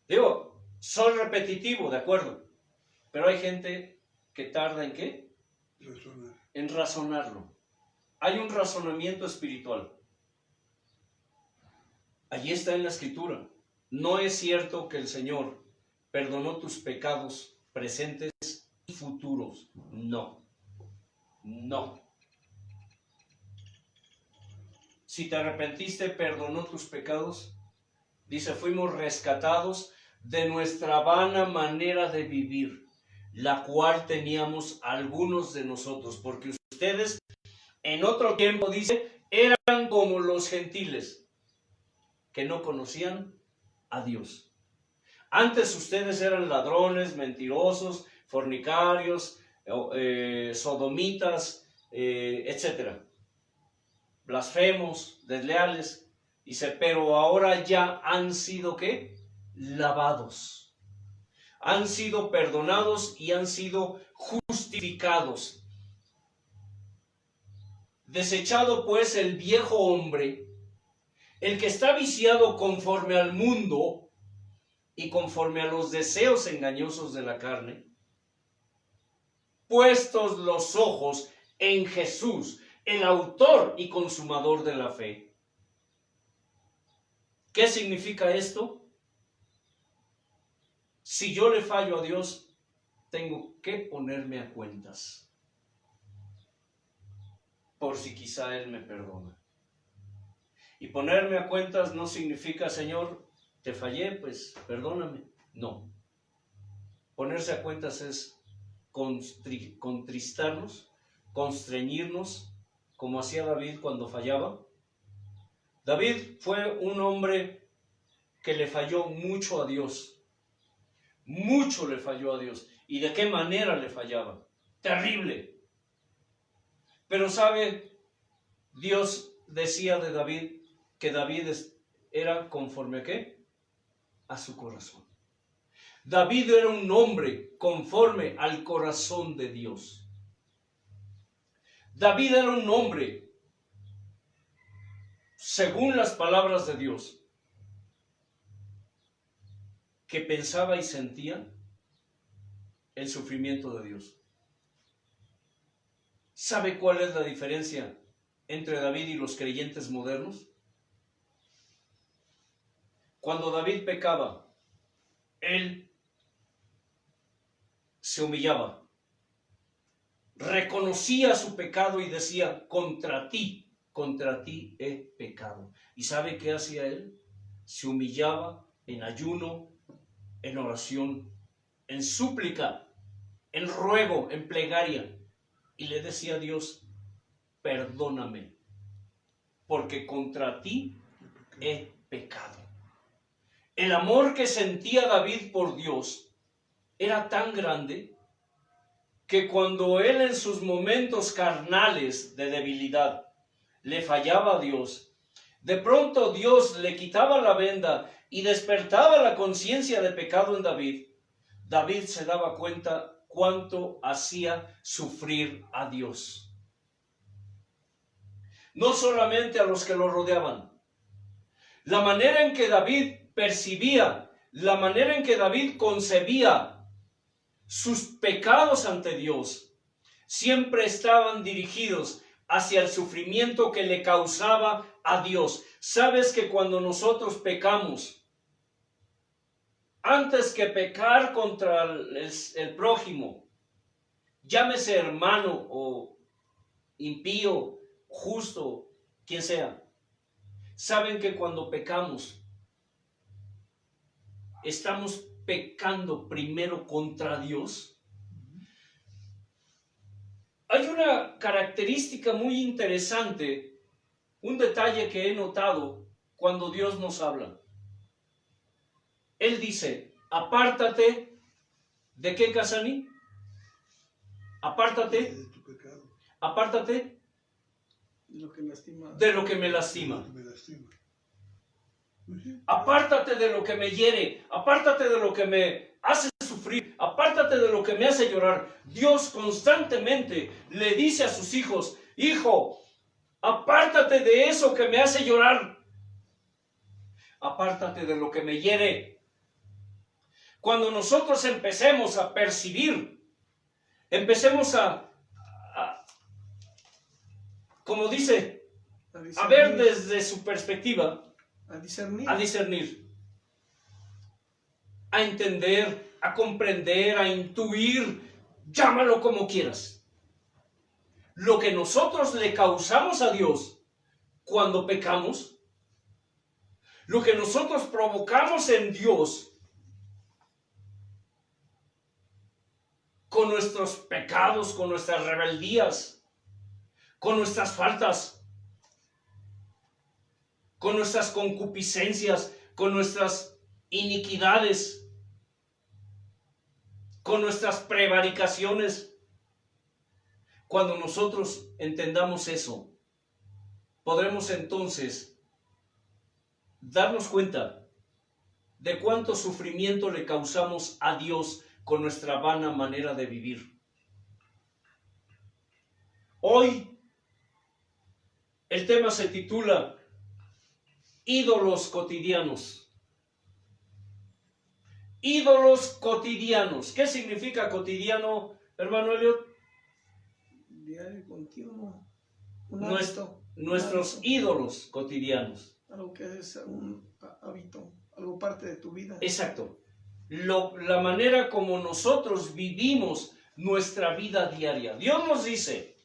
Digo, soy repetitivo, de acuerdo. Pero hay gente que tarda ¿en qué? En razonarlo. Hay un razonamiento espiritual. Allí está en la Escritura. No es cierto que el Señor perdonó tus pecados presentes y futuros. No. No. Si te arrepentiste, perdonó tus pecados. Dice, fuimos rescatados de nuestra vana manera de vivir, la cual teníamos algunos de nosotros, porque ustedes en otro tiempo, dice, eran como los gentiles, que no conocían a Dios. Antes ustedes eran ladrones, mentirosos, fornicarios, sodomitas, etc. Blasfemos, desleales. Dice, pero ahora ya han sido, ¿qué? Lavados. Han sido perdonados y han sido justificados. Desechado pues el viejo hombre, el que está viciado conforme al mundo y conforme a los deseos engañosos de la carne, puestos los ojos en Jesús, el autor y consumador de la fe. ¿Qué significa esto? Si yo le fallo a Dios, tengo que ponerme a cuentas, por si quizá Él me perdona. Y ponerme a cuentas no significa, Señor, te fallé, pues perdóname. No. Ponerse a cuentas es contristarnos, constreñirnos, como hacía David cuando fallaba. David fue un hombre que le falló mucho a Dios. Mucho le falló a Dios. ¿Y de qué manera le fallaba? Terrible. Pero sabe, Dios decía de David que David era conforme a ¿qué? A su corazón. David era un hombre conforme al corazón de Dios. David era un hombre según las palabras de Dios, que pensaba y sentía el sufrimiento de Dios. ¿Sabe cuál es la diferencia entre David y los creyentes modernos? Cuando David pecaba, él se humillaba, reconocía su pecado y decía, contra ti he pecado. ¿Y sabe qué hacía él? Se humillaba en ayuno, en oración, en súplica, en ruego, en plegaria, y le decía a Dios, perdóname, porque contra ti he pecado. El amor que sentía David por Dios era tan grande que cuando él en sus momentos carnales de debilidad le fallaba a Dios, de pronto Dios le quitaba la venda y despertaba la conciencia de pecado en David. David se daba cuenta cuánto hacía sufrir a Dios. No solamente a los que lo rodeaban. La manera en que David percibía, la manera en que David concebía sus pecados ante Dios, siempre estaban dirigidos hacia el sufrimiento que le causaba a Dios. ¿Sabes que cuando nosotros pecamos, antes que pecar contra el prójimo, llámese hermano o impío, justo, quien sea, saben que cuando pecamos, estamos pecando primero contra Dios? Hay una característica muy interesante, un detalle que he notado cuando Dios nos habla. Él dice, apártate, ¿de qué, Casani? Apártate, De tu pecado. apártate De lo que lastima. de lo que me lastima. Me lastima. Pues sí. Apártate de lo que me hiere, apártate de lo que me hace sufrir, apártate de lo que me hace llorar. Dios constantemente le dice a sus hijos, hijo, apártate de eso que me hace llorar, apártate de lo que me hiere. Cuando nosotros empecemos a percibir, empecemos como dice, a ver desde su perspectiva, a discernir, a entender, a comprender, a intuir, llámalo como quieras. Lo que nosotros le causamos a Dios cuando pecamos, lo que nosotros provocamos en Dios con nuestros pecados, con nuestras rebeldías, con nuestras faltas, con nuestras concupiscencias, con nuestras iniquidades, con nuestras prevaricaciones. Cuando nosotros entendamos eso, podremos entonces darnos cuenta de cuánto sufrimiento le causamos a Dios con nuestra vana manera de vivir. Hoy el tema se titula ídolos cotidianos. Ídolos cotidianos. ¿Qué significa cotidiano, hermano Elliot? Diario, continuo. Nuestros ídolos cotidianos. Algo que es un hábito, algo parte de tu vida. Exacto. La manera como nosotros vivimos nuestra vida diaria. Dios nos dice,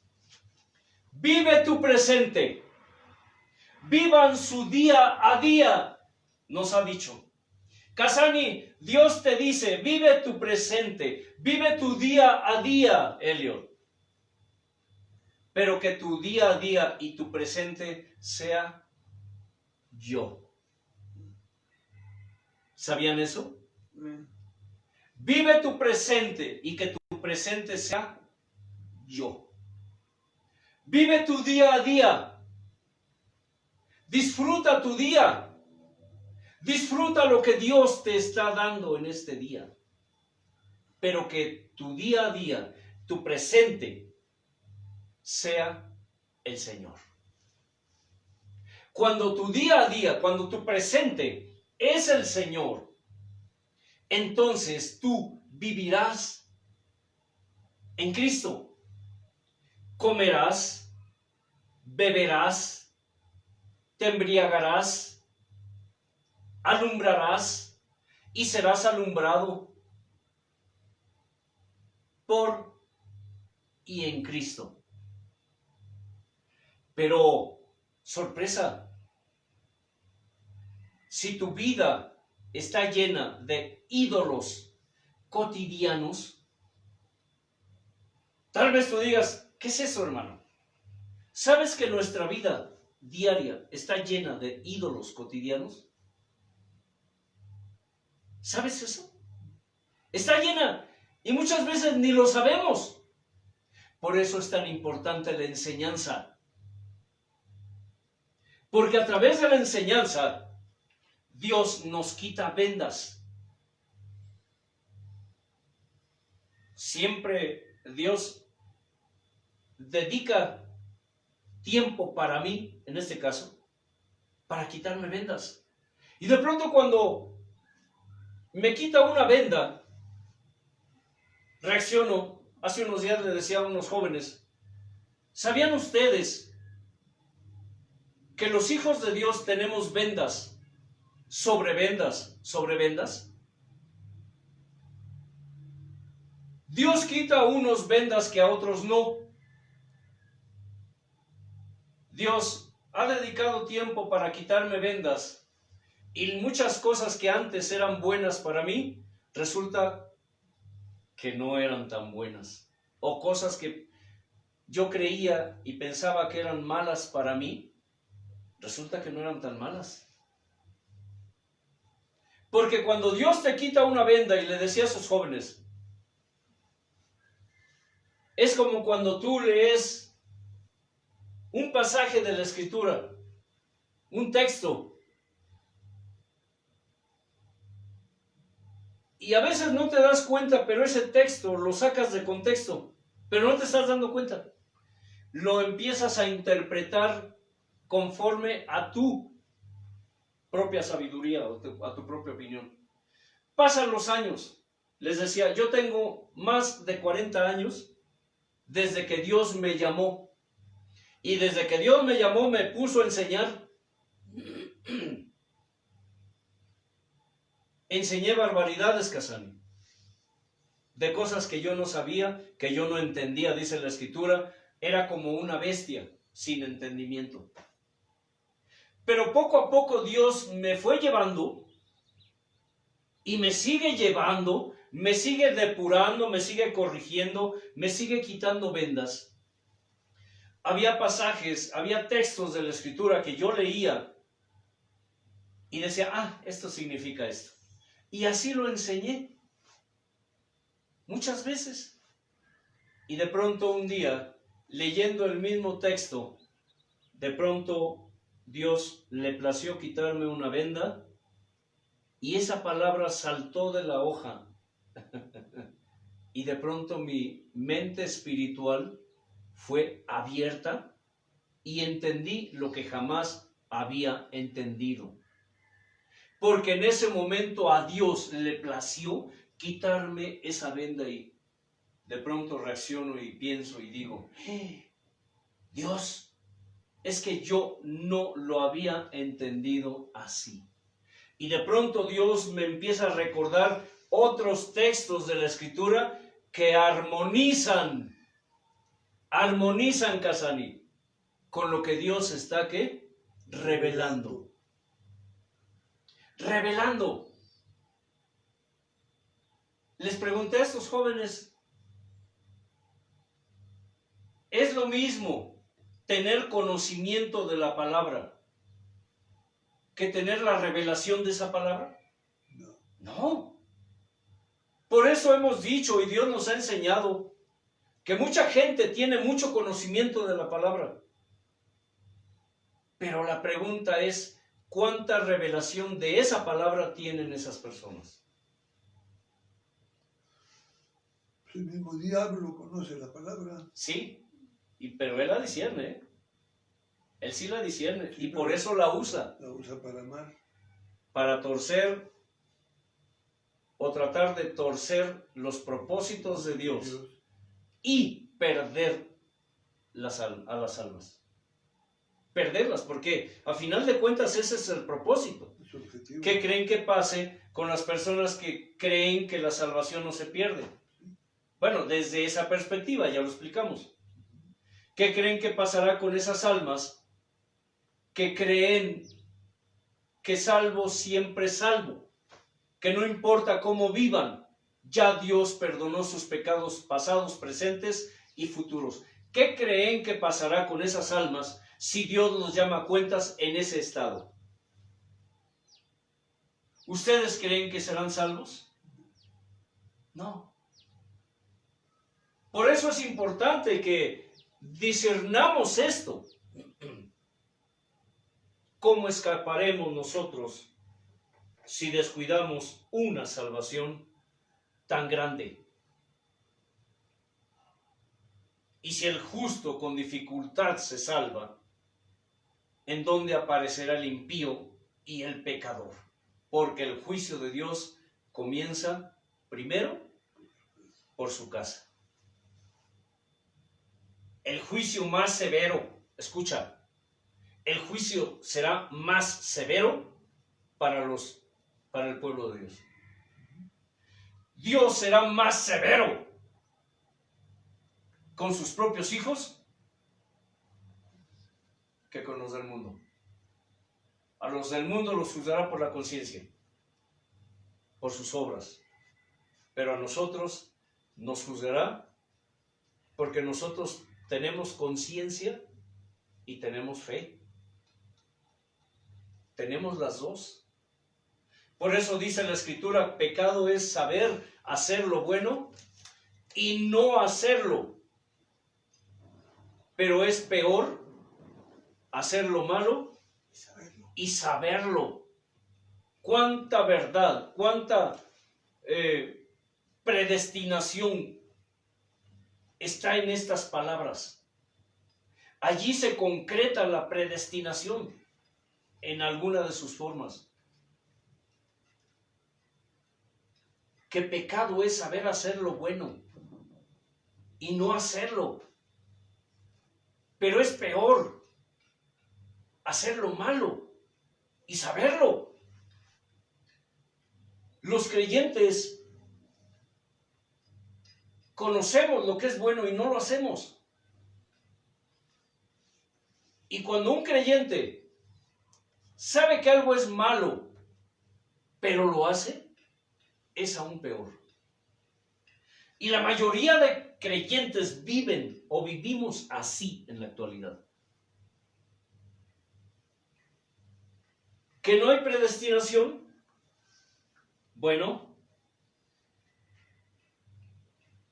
vive tu presente. Vivan su día a día, nos ha dicho. Casani, Dios te dice, vive tu presente, vive tu día a día, Elliot. Pero que tu día a día y tu presente sea yo. ¿Sabían eso? Amén. Vive tu presente y que tu presente sea yo. Vive tu día a día. Disfruta tu día. Disfruta lo que Dios te está dando en este día. Pero que tu día a día, tu presente, sea el Señor. Cuando tu día a día, cuando tu presente es el Señor, entonces tú vivirás en Cristo. Comerás, beberás, te embriagarás, alumbrarás y serás alumbrado por y en Cristo. Pero, sorpresa, si tu vida está llena de ídolos cotidianos, tal vez tú digas, ¿qué es eso, hermano? ¿Sabes que nuestra vida diaria está llena de ídolos cotidianos? ¿Sabes eso? Está llena y muchas veces ni lo sabemos. Por eso es tan importante la enseñanza. Porque a través de la enseñanza, Dios nos quita vendas. Siempre Dios dedica tiempo para mí, en este caso, para quitarme vendas. Y de pronto cuando me quita una venda, reacciono. Hace unos días le decía a unos jóvenes, ¿sabían ustedes que los hijos de Dios tenemos vendas, sobre vendas, sobre vendas? Dios quita a unos vendas que a otros no. Dios ha dedicado tiempo para quitarme vendas y muchas cosas que antes eran buenas para mí, resulta que no eran tan buenas. O cosas que yo creía y pensaba que eran malas para mí, resulta que no eran tan malas. Porque cuando Dios te quita una venda, y le decía a esos jóvenes, es como cuando tú lees un pasaje de la Escritura, un texto, y a veces no te das cuenta, pero ese texto lo sacas de contexto, pero no te estás dando cuenta. Lo empiezas a interpretar conforme a tu propia sabiduría o a tu propia opinión. Pasan los años. Les decía, yo tengo más de 40 años desde que Dios me llamó. Y desde que Dios me llamó me puso a enseñar. Enseñé barbaridades, Casani, de cosas que yo no sabía, que yo no entendía, dice la Escritura, era como una bestia sin entendimiento. Pero poco a poco Dios me fue llevando y me sigue llevando, me sigue depurando, me sigue corrigiendo, me sigue quitando vendas. Había pasajes, había textos de la Escritura que yo leía y decía, esto significa esto. Y así lo enseñé muchas veces. Y de pronto un día, leyendo el mismo texto, de pronto Dios le plació quitarme una venda y esa palabra saltó de la hoja. Y de pronto mi mente espiritual fue abierta y entendí lo que jamás había entendido. Porque en ese momento a Dios le plació quitarme esa venda y de pronto reacciono y pienso y digo, Dios, es que yo no lo había entendido así. Y de pronto Dios me empieza a recordar otros textos de la Escritura que armonizan, Casani, con lo que Dios está, ¿qué? Revelando. Les pregunté a estos jóvenes, ¿es lo mismo tener conocimiento de la palabra que tener la revelación de esa palabra? No. Por eso hemos dicho y Dios nos ha enseñado que mucha gente tiene mucho conocimiento de la palabra. Pero la pregunta es, ¿cuánta revelación de esa palabra tienen esas personas? El mismo diablo conoce la palabra. Sí, pero él la discierne, ¿eh? Él sí la discierne y por eso la usa. La usa para amar. Para torcer o tratar de torcer los propósitos de Dios y perder a las almas. Perderlas, porque a final de cuentas ese es el propósito. Es su objetivo. ¿Qué creen que pase con las personas que creen que la salvación no se pierde? Bueno, desde esa perspectiva ya lo explicamos. ¿Qué creen que pasará con esas almas que creen que salvo siempre salvo? Que no importa cómo vivan, ya Dios perdonó sus pecados pasados, presentes y futuros. ¿Qué creen que pasará con esas almas si Dios nos llama a cuentas en ese estado? ¿Ustedes creen que serán salvos? No. Por eso es importante que discernamos esto. ¿Cómo escaparemos nosotros si descuidamos una salvación tan grande? Y si el justo con dificultad se salva, ¿en dónde aparecerá el impío y el pecador? Porque el juicio de Dios comienza primero por su casa. El juicio más severo, escucha, el juicio será más severo para el pueblo de Dios. Dios será más severo con sus propios hijos que con los del mundo. A los del mundo los juzgará por la conciencia, por sus obras, pero a nosotros nos juzgará porque nosotros tenemos conciencia y tenemos fe. Tenemos las dos. Por eso dice la Escritura, pecado es saber hacer lo bueno y no hacerlo. Pero es peor hacer lo malo y saberlo. Cuánta verdad, cuánta predestinación está en estas palabras. Allí se concreta la predestinación en alguna de sus formas. ¿Qué pecado es saber hacer lo bueno y no hacerlo? Pero es peor hacer lo malo y saberlo. Los creyentes conocemos lo que es bueno y no lo hacemos. Y cuando un creyente sabe que algo es malo, pero lo hace, es aún peor. Y la mayoría de creyentes viven o vivimos así en la actualidad. ¿Que no hay predestinación? Bueno,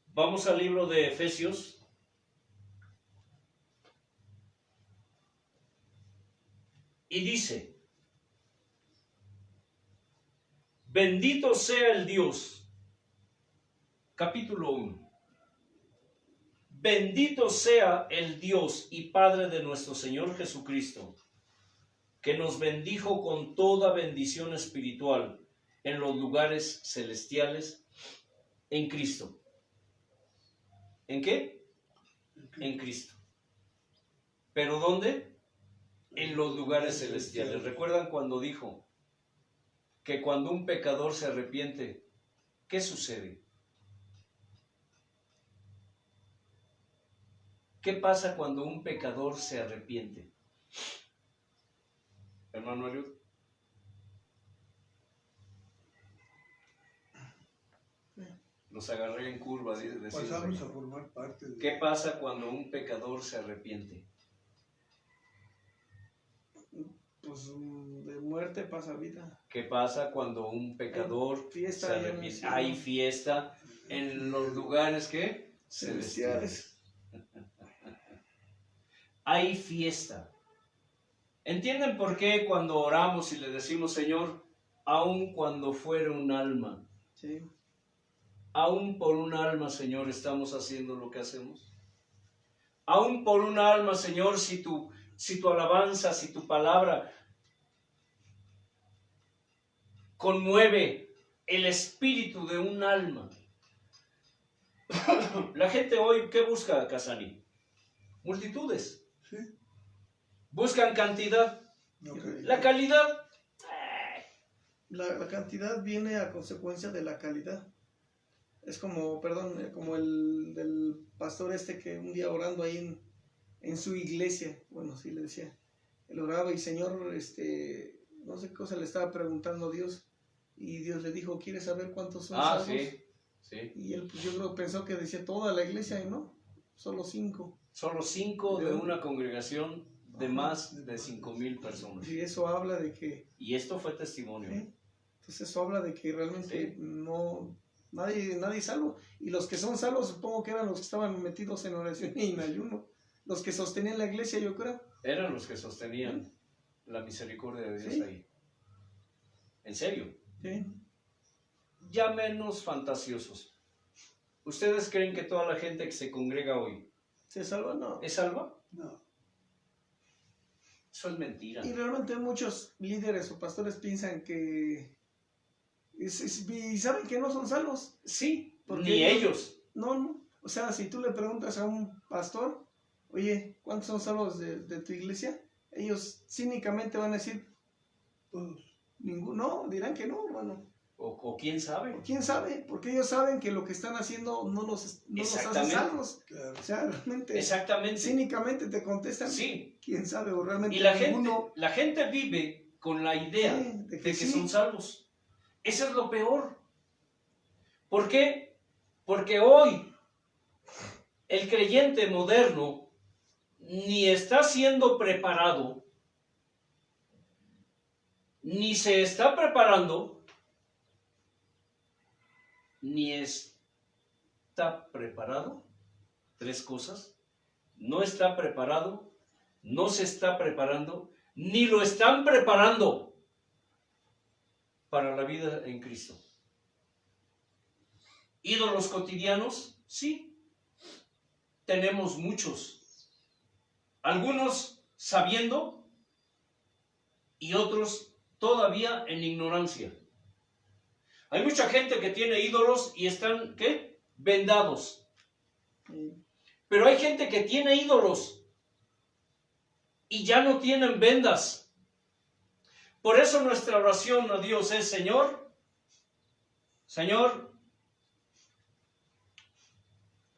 vamos al libro de Efesios. Y dice, bendito sea el Dios, capítulo 1, bendito sea el Dios y Padre de nuestro Señor Jesucristo, que nos bendijo con toda bendición espiritual en los lugares celestiales en Cristo. ¿En qué? En Cristo. ¿Pero dónde? En los lugares celestiales. ¿Recuerdan cuando dijo que cuando un pecador se arrepiente, qué sucede? ¿Qué pasa cuando un pecador se arrepiente? Hermano Eliud. Los agarré en curva. Pasamos a formar parte de... ¿Qué pasa cuando un pecador se arrepiente? Pues de muerte pasa vida. ¿Qué pasa cuando un pecador Fiesta se allá en el arrepiente? cielo. Hay fiesta en los lugares ¿qué? Celestiales. Hay fiesta. ¿Entienden por qué cuando oramos y le decimos, Señor, aun cuando fuera un alma, Sí. aun por un alma, Señor, estamos haciendo lo que hacemos? Aun por un alma, Señor, si si tu alabanza, si tu palabra conmueve el espíritu de un alma. La gente hoy, ¿qué busca, Casani? Multitudes. Sí, Buscan cantidad. no La calidad, La cantidad viene a consecuencia de la calidad. Es como, perdón, como el del pastor este que un día orando ahí en su iglesia, bueno, sí le decía, él oraba y Señor, no sé qué cosa le estaba preguntando a Dios, y Dios le dijo, ¿quieres saber cuántos son salvos? sí. Y él, pues yo creo, pensó que decía toda la iglesia, y no, solo 5. Solo 5 de una congregación de más de 5,000 personas. Y eso habla de que, Y esto fue testimonio. entonces eso habla de que realmente no, nadie es salvo. Y los que son salvos supongo que eran los que estaban metidos en oración y en ayuno. Los que sostenían la iglesia, yo creo. Eran los que sostenían la misericordia de Dios Sí. ahí. En serio. Sí. Ya menos fantasiosos. ¿Ustedes creen que toda la gente que se congrega hoy ¿Se salva? No. es salva? No. Eso es mentira. Y realmente muchos líderes o pastores piensan que... y saben que no son salvos. Sí, Porque ni ellos. No. O sea, si tú le preguntas a un pastor, oye, ¿cuántos son salvos de tu iglesia? Ellos cínicamente van a decir, Todos. ninguno. No, dirán que no, hermano. O quién sabe. ¿Quién sabe? Porque ellos saben que lo que están haciendo no los hace Exactamente. salvos. Claro. O sea, realmente, Exactamente. cínicamente te contestan, Sí. ¿quién sabe? O realmente Y la ninguno. gente vive con la idea Sí, de que sí. son salvos. Eso es lo peor. ¿Por qué? Porque hoy el creyente moderno ni está siendo preparado, ni se está preparando, ni está preparado. 3 cosas. No está preparado, no se está preparando, ni lo están preparando para la vida en Cristo. ¿Ídolos cotidianos? Sí. Tenemos muchos. Algunos sabiendo y otros todavía en ignorancia. Hay mucha gente que tiene ídolos y están, ¿qué? Vendados. Pero hay gente que tiene ídolos y ya no tienen vendas. Por eso nuestra oración a Dios es, Señor,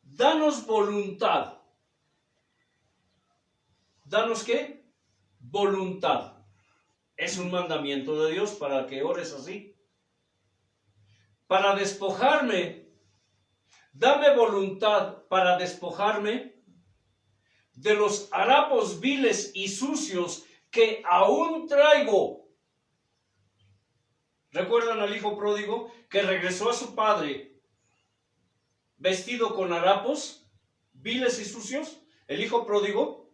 danos voluntad. ¿Danos qué? Voluntad. Es un mandamiento de Dios para que ores así. Para despojarme, dame voluntad para despojarme de los harapos viles y sucios que aún traigo. ¿Recuerdan al hijo pródigo que regresó a su padre vestido con harapos viles y sucios? El hijo pródigo.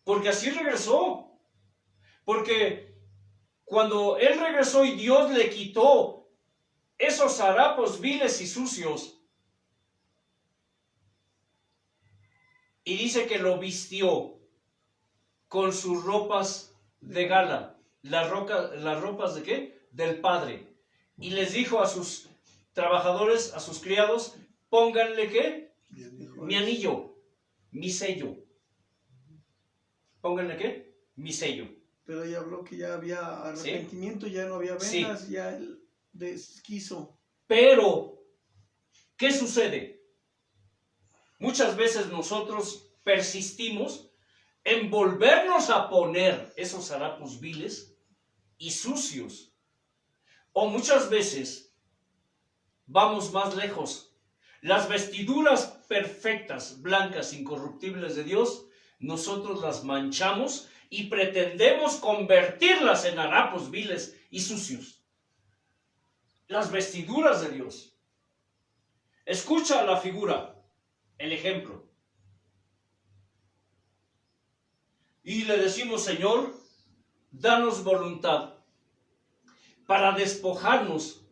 Porque así regresó. Porque cuando él regresó y Dios le quitó esos harapos viles y sucios, y dice que lo vistió con sus ropas de gala, las ropas ¿de qué? Del Padre. Y les dijo a sus trabajadores, a sus criados, pónganle ¿qué? Mi anillo, mi sello. Pónganle ¿qué? Mi sello. Pero ella habló que ya había arrepentimiento, ya no había vendas, Sí. ya él desquiso. Pero, ¿qué sucede? Muchas veces nosotros persistimos en volvernos a poner esos harapos viles y sucios. O muchas veces vamos más lejos. Las vestiduras perfectas, blancas, incorruptibles de Dios, nosotros las manchamos y pretendemos convertirlas en harapos viles y sucios. Las vestiduras de Dios. Escucha la figura, el ejemplo. Y le decimos, Señor, danos voluntad para despojarnos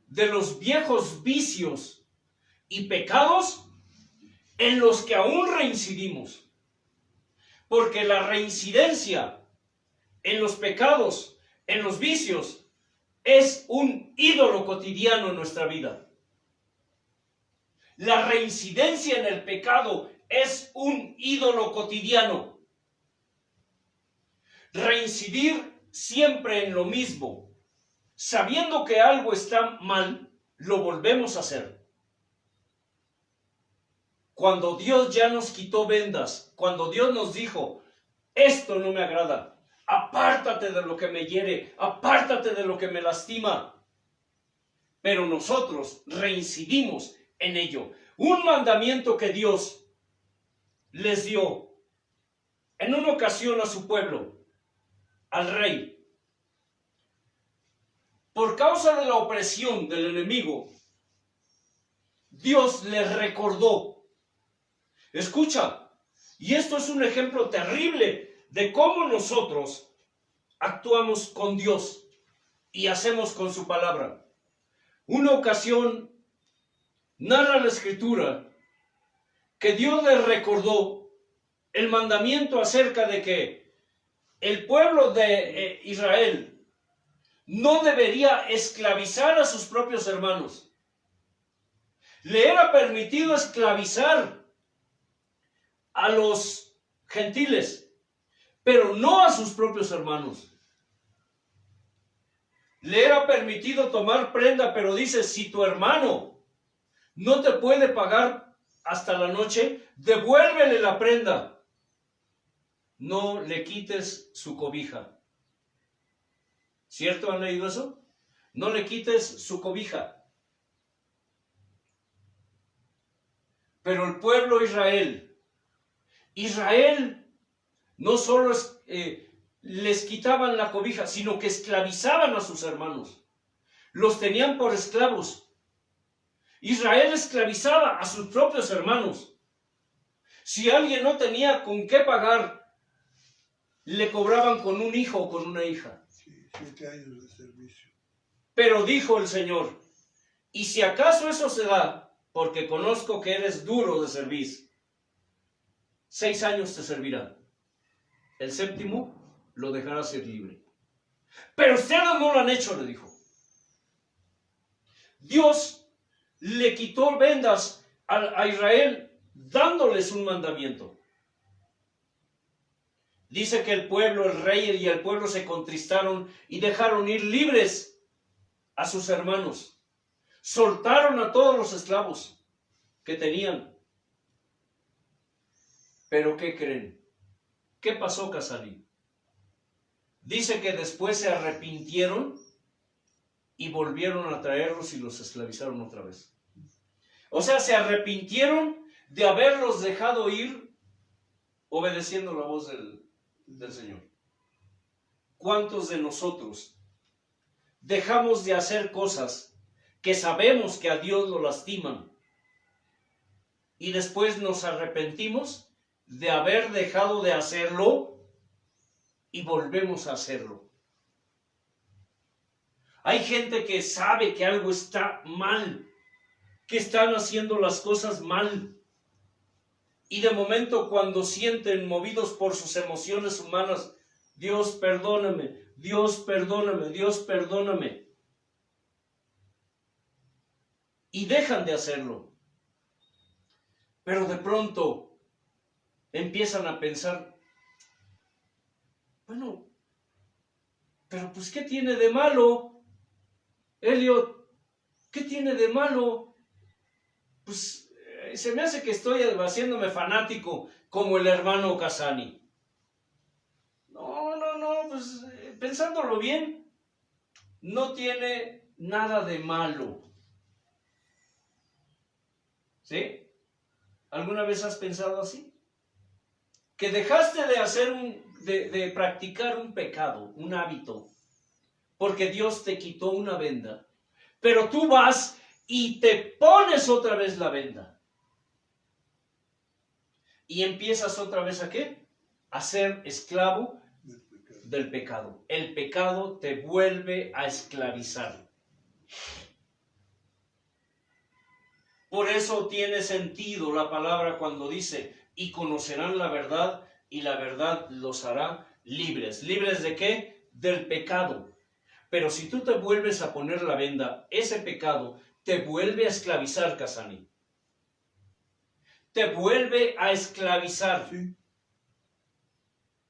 de los viejos vicios y pecados en los que aún reincidimos. Porque la reincidencia en los pecados, en los vicios, es un ídolo cotidiano en nuestra vida. La reincidencia en el pecado es un ídolo cotidiano. Reincidir siempre en lo mismo, sabiendo que algo está mal, lo volvemos a hacer. Cuando Dios ya nos quitó vendas, cuando Dios nos dijo, esto no me agrada, apártate de lo que me hiere, apártate de lo que me lastima. Pero nosotros reincidimos en ello. Un mandamiento que Dios les dio en una ocasión a su pueblo, al rey. Por causa de la opresión del enemigo, Dios les recordó. Escucha, y esto es un ejemplo terrible de cómo nosotros actuamos con Dios y hacemos con su palabra. Una ocasión narra la Escritura que Dios les recordó el mandamiento acerca de que el pueblo de Israel no debería esclavizar a sus propios hermanos. Le era permitido esclavizar a los gentiles, pero no a sus propios hermanos. Le era permitido tomar prenda, pero dice, si tu hermano no te puede pagar hasta la noche, devuélvele la prenda. No le quites su cobija. ¿Cierto? ¿Han leído eso? No le quites su cobija. Pero el pueblo Israel no solo les quitaban la cobija, sino que esclavizaban a sus hermanos. Los tenían por esclavos. Israel esclavizaba a sus propios hermanos. Si alguien no tenía con qué pagar, le cobraban con un hijo o con una hija. 7 años de servicio. Pero dijo el Señor, y si acaso eso se da, porque conozco que eres duro de servir, 6 años te servirá. El 7º lo dejarás ir libre. Pero ustedes no lo han hecho, le dijo. Dios le quitó vendas a Israel dándoles un mandamiento. Dice que el pueblo, el rey y el pueblo se contristaron y dejaron ir libres a sus hermanos. Soltaron a todos los esclavos que tenían. Pero ¿qué creen? ¿Qué pasó, Casalí? Dice que después se arrepintieron y volvieron a traerlos y los esclavizaron otra vez. O sea, se arrepintieron de haberlos dejado ir obedeciendo la voz del Señor. ¿Cuántos de nosotros dejamos de hacer cosas que sabemos que a Dios lo lastiman y después nos arrepentimos de haber dejado de hacerlo y volvemos a hacerlo? Hay gente que sabe que algo está mal, que están haciendo las cosas mal. Y de momento cuando sienten movidos por sus emociones humanas, Dios perdóname, Dios perdóname, Dios perdóname. Y dejan de hacerlo. Pero de pronto empiezan a pensar, bueno, pero pues ¿qué tiene de malo? Elliot, ¿qué tiene de malo? Pues se me hace que estoy haciéndome fanático como el hermano Casani. No, pues pensándolo bien, no tiene nada de malo. ¿Sí? ¿Alguna vez has pensado así? Que dejaste de hacer de practicar un pecado, un hábito, porque Dios te quitó una venda, pero tú vas y te pones otra vez la venda. Y empiezas otra vez ¿a qué? A ser esclavo del pecado. El pecado te vuelve a esclavizar. Por eso tiene sentido la palabra cuando dice, y conocerán la verdad, y la verdad los hará libres. ¿Libres de qué? Del pecado. Pero si tú te vuelves a poner la venda, ese pecado te vuelve a esclavizar, Casani. Te vuelve a esclavizar. Sí.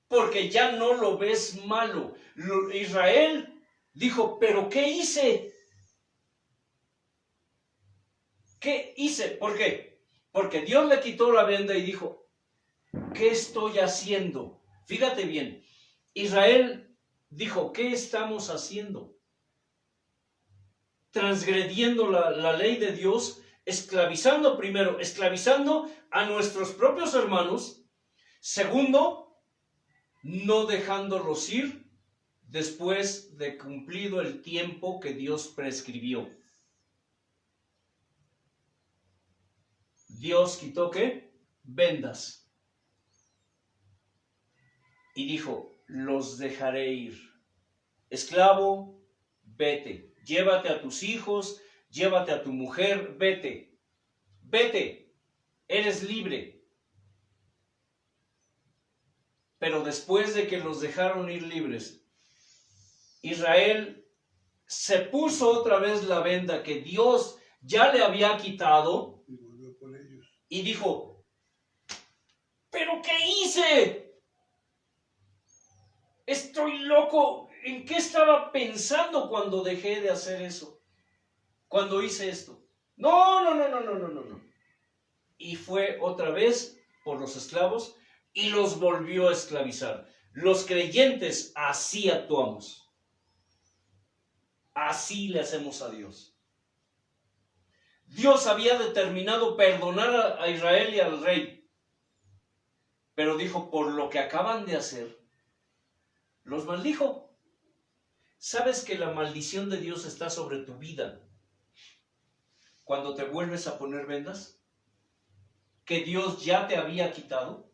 Porque ya no lo ves malo. Israel dijo, ¿pero qué hice? ¿Qué hice? ¿Por qué? Porque Dios le quitó la venda y dijo, ¿qué estoy haciendo? Fíjate bien, Israel dijo, ¿qué estamos haciendo? Transgrediendo la ley de Dios, esclavizando primero, esclavizando a nuestros propios hermanos. Segundo, no dejándolos ir después de cumplido el tiempo que Dios prescribió. Dios quitó ¿qué? Vendas. Y dijo, los dejaré ir. Esclavo, vete. Llévate a tus hijos, llévate a tu mujer, vete. Vete. Eres libre. Pero después de que los dejaron ir libres, Israel se puso otra vez la venda que Dios ya le había quitado Y volvió por ellos. y dijo, ¿pero qué hice? Estoy loco. ¿En qué estaba pensando cuando dejé de hacer eso? Cuando hice esto. No. Y fue otra vez por los esclavos y los volvió a esclavizar. Los creyentes así actuamos. Así le hacemos a Dios. Dios había determinado perdonar a Israel y al rey. Pero dijo, por lo que acaban de hacer, los maldijo. ¿Sabes que la maldición de Dios está sobre tu vida cuando te vuelves a poner vendas? Que Dios ya te había quitado.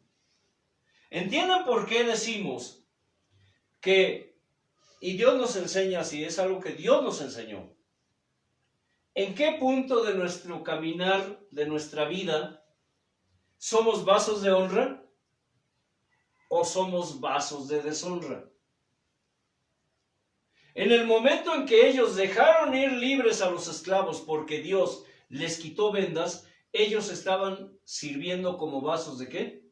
¿Entienden por qué decimos que, y Dios nos enseña así, es algo que Dios nos enseñó? ¿En qué punto de nuestro caminar, de nuestra vida, somos vasos de honra o somos vasos de deshonra? En el momento en que ellos dejaron ir libres a los esclavos porque Dios les quitó vendas, ellos estaban sirviendo como vasos ¿de qué?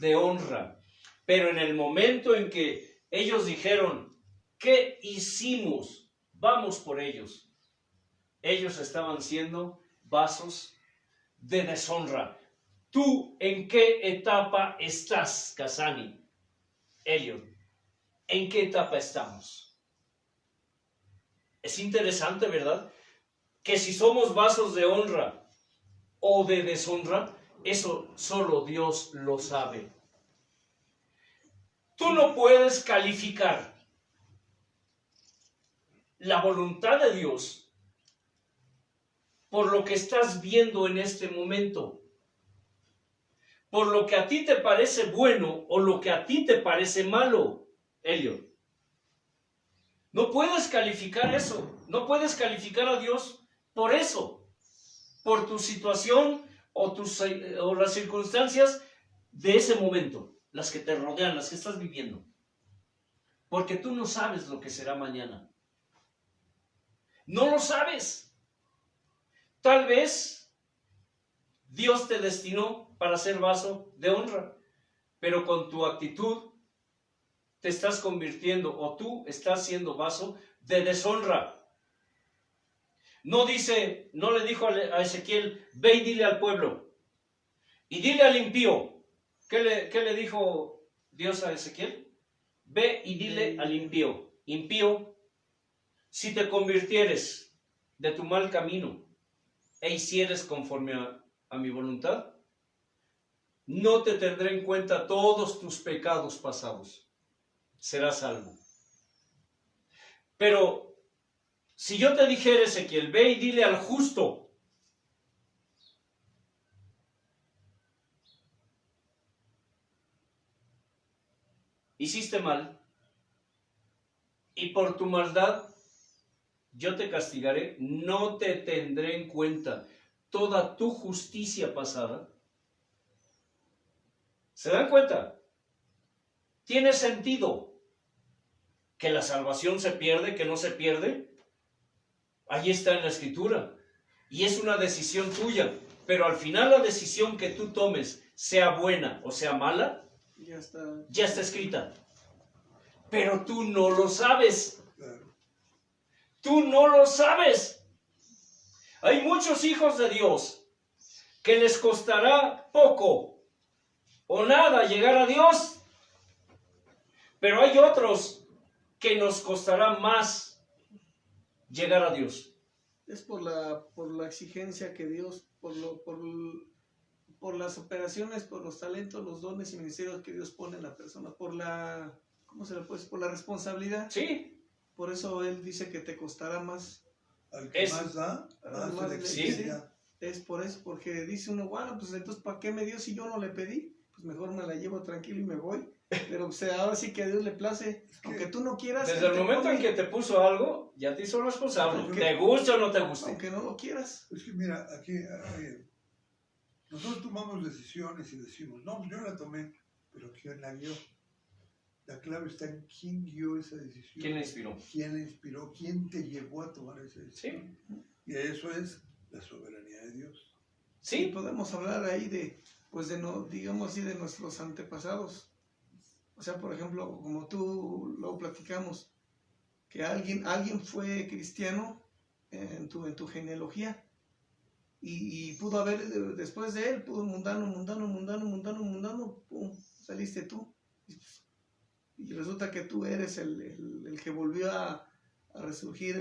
De honra. Pero en el momento en que ellos dijeron, ¿qué hicimos? Vamos por ellos. Ellos estaban siendo vasos de deshonra. ¿Tú en qué etapa estás, Casani? Elliot, ¿en qué etapa estamos? Es interesante, ¿verdad? Que si somos vasos de honra o de deshonra, eso solo Dios lo sabe. Tú no puedes calificar la voluntad de Dios por lo que estás viendo en este momento, por lo que a ti te parece bueno o lo que a ti te parece malo, Elliot. No puedes calificar eso, no puedes calificar a Dios por eso, por tu situación o las circunstancias de ese momento, las que te rodean, las que estás viviendo. Porque tú no sabes lo que será mañana. No lo sabes. Tal vez Dios te destinó para ser vaso de honra, pero con tu actitud te estás convirtiendo o tú estás siendo vaso de deshonra. No le dijo a Ezequiel, ve y dile al pueblo y dile al impío. ¿Qué le dijo Dios a Ezequiel? Ve y dile al impío. Impío, si te convirtieres de tu mal camino e hicieres conforme a mi voluntad, no te tendré en cuenta todos tus pecados pasados. Serás salvo. Pero si yo te dijera, Ezequiel, ve y dile al justo, hiciste mal, y por tu maldad yo te castigaré, no te tendré en cuenta toda tu justicia pasada. ¿Se dan cuenta? ¿Tiene sentido que la salvación se pierde, que no se pierde? Ahí está en la Escritura. Y es una decisión tuya. Pero al final la decisión que tú tomes, sea buena o sea mala, Ya está. ya está escrita. Pero tú no lo sabes. Claro. Tú no lo sabes. Hay muchos hijos de Dios que les costará poco o nada llegar a Dios. Pero hay otros que nos costará más llegar a Dios. Es por la exigencia que Dios, por las operaciones, por los talentos, los dones y ministerios que Dios pone en la persona, ¿cómo se le puede decir? Por la responsabilidad. Sí, Por eso Él dice que te costará más. Al que más da, más Más se le le- exige. Es por eso, porque dice uno, bueno, pues entonces, ¿para qué me dio si yo no le pedí? Pues mejor me la llevo tranquilo y me voy. Pero o sea, ahora sí que a Dios le place, Es que aunque tú no quieras. desde Él el te momento pone, en que te puso algo, ya te hizo responsable. Aunque- Te guste o no te guste. Aunque no lo quieras. Es que mira, aquí nosotros tomamos decisiones y decimos, no, yo la tomé, pero ¿quién la guió? La clave está en quién guió esa decisión. ¿Quién le inspiró? ¿Quién la inspiró? ¿Quién te llevó a tomar esa decisión? Y eso es la soberanía de Dios. Y Sí, podemos hablar ahí digamos así, de nuestros antepasados. O sea, por ejemplo, como tú lo platicamos, que alguien fue cristiano en tu genealogía y pudo haber, después de él, pudo mundano, pum, saliste tú. Y resulta que tú eres el que volvió a resurgir,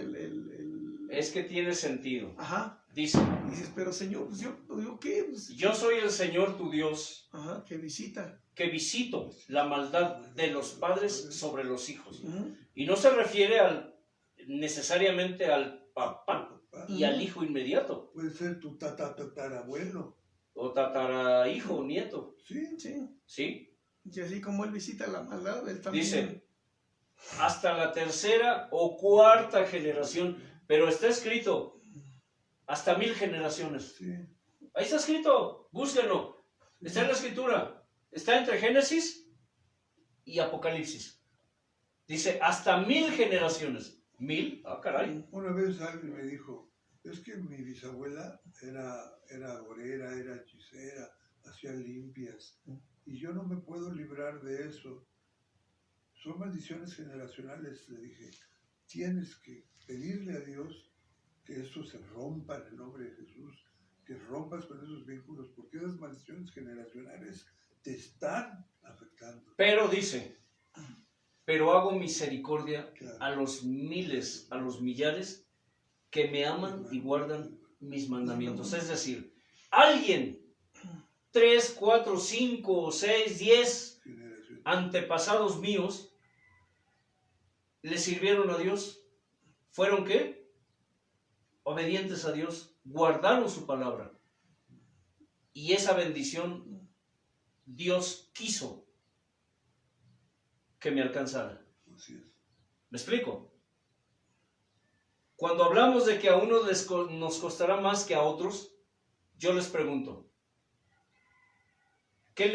es que tiene sentido. Ajá. Dice, Y dices, pero Señor, pues yo qué, pues, yo soy el Señor tu Dios, ajá, que visita. que visito la maldad de los padres sobre los hijos. Ujú. Y no se refiere necesariamente al papá y al hijo inmediato, Puede ser tu tatarabuelo. o tatarahijo o nieto, Sí, Sí. ¿sí? Y así como él visita la maldad, él también. Dice, hasta la tercera o cuarta generación, pero está escrito, hasta 1000 generaciones. sí. Ahí está escrito, búsquenlo, está en la Escritura, está entre Génesis y Apocalipsis. Dice, hasta 1000 generaciones. 1000, ah, caray. Una vez alguien me dijo, es que mi bisabuela era agorera, era hechicera, hacía limpias, y yo no me puedo librar de eso. Son maldiciones generacionales, le dije. Tienes que pedirle a Dios que eso se rompa en el nombre de Jesús, que rompas con esos vínculos, porque esas maldiciones generacionales te están afectando. Pero dice, pero hago misericordia Claro. a los miles, a los millares que me aman y guardan mis mandamientos. Es decir, alguien, 3, 4, 5, 6, 10 Generación. antepasados míos le sirvieron a Dios. ¿Fueron qué? Obedientes a Dios, guardaron su palabra. Y esa bendición Dios quiso que me alcanzara. Así es. ¿Me explico? Cuando hablamos de que a unos nos costará más que a otros, yo les pregunto, ¿qué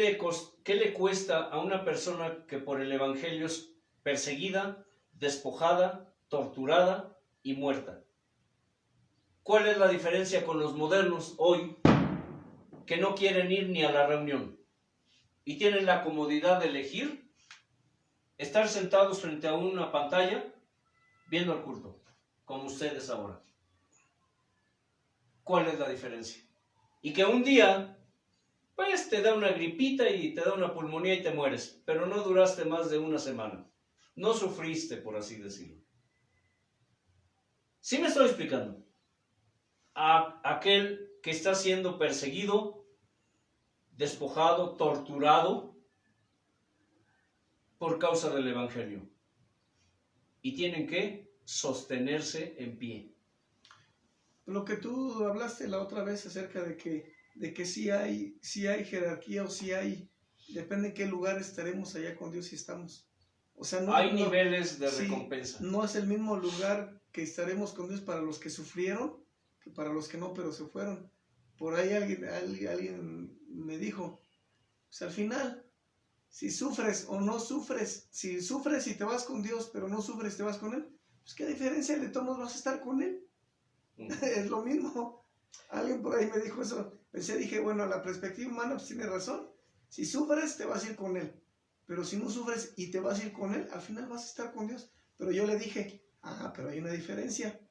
le cuesta a una persona que por el Evangelio es perseguida, despojada, torturada y muerta? ¿Cuál es la diferencia con los modernos hoy que no quieren ir ni a la reunión y tienen la comodidad de elegir estar sentados frente a una pantalla viendo el culto, como ustedes ahora? ¿Cuál es la diferencia? Y que un día, pues te da una gripita y te da una pulmonía y te mueres, pero no duraste más de una semana. No sufriste, por así decirlo. ¿Sí me estoy explicando? A aquel que está siendo perseguido, despojado, torturado por causa del Evangelio. Y tienen que sostenerse en pie. Lo que tú hablaste la otra vez acerca de que sí hay jerarquía o sí hay, depende en qué lugar estaremos allá con Dios si estamos. O sea, Hay niveles de sí, recompensa. no es el mismo lugar que estaremos con Dios para los que sufrieron que para los que no, pero se fueron. Por ahí alguien me dijo, pues al final, Si sufres o no sufres, si sufres y te vas con Dios, pero no sufres y te vas con Él, pues qué diferencia, de todos modos vas a estar con Él. Es lo mismo. Alguien por ahí me dijo eso. Dije, bueno, la perspectiva humana pues tiene razón. Si sufres, te vas a ir con Él. Pero si no sufres y te vas a ir con Él, al final vas a estar con Dios. Pero yo le dije, pero hay una diferencia.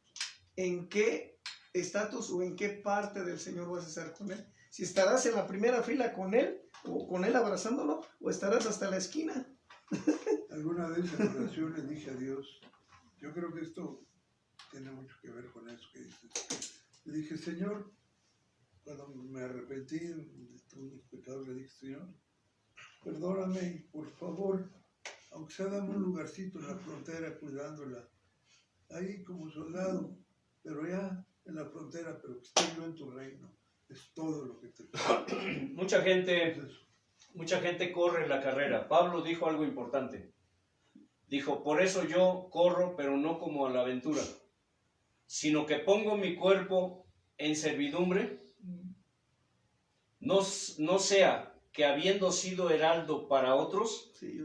¿En qué estatus o en qué parte del Señor vas a estar con Él? Si estarás en la primera fila con Él, o con Él abrazándolo, o estarás hasta la esquina. Alguna vez en oración le dije a Dios, yo creo que esto tiene mucho que ver con eso que dices. Le dije, Señor, cuando me arrepentí de todos mis pecados, le dije, Señor, perdóname y por favor, aunque sea dame un lugarcito en la frontera cuidándola, ahí como soldado, pero ya en la frontera, pero que esté yo en tu reino. Es todo lo que te pido. Mucha gente corre la carrera. Pablo dijo algo importante. Dijo, por eso yo corro, pero no como a la aventura, sino que pongo mi cuerpo en servidumbre, no sea que habiendo sido heraldo para otros, Sí,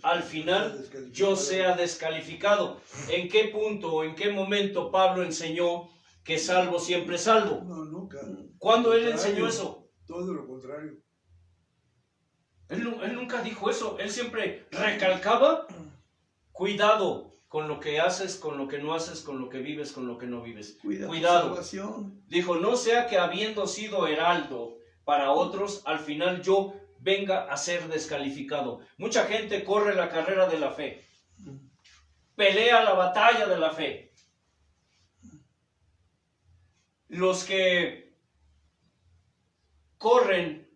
al final yo sea descalificado. ¿En qué punto o en qué momento Pablo enseñó que salvo siempre salvo? No, nunca. ¿Cuándo él enseñó eso? Todo lo contrario. Él nunca dijo eso. Él siempre recalcaba, cuidado con lo que haces, con lo que no haces, con lo que vives, con lo que no vives. Cuidado. Dijo, no sea que habiendo sido heraldo para otros, al final yo venga a ser descalificado. Mucha gente corre la carrera de la fe. Pelea la batalla de la fe. Los que corren,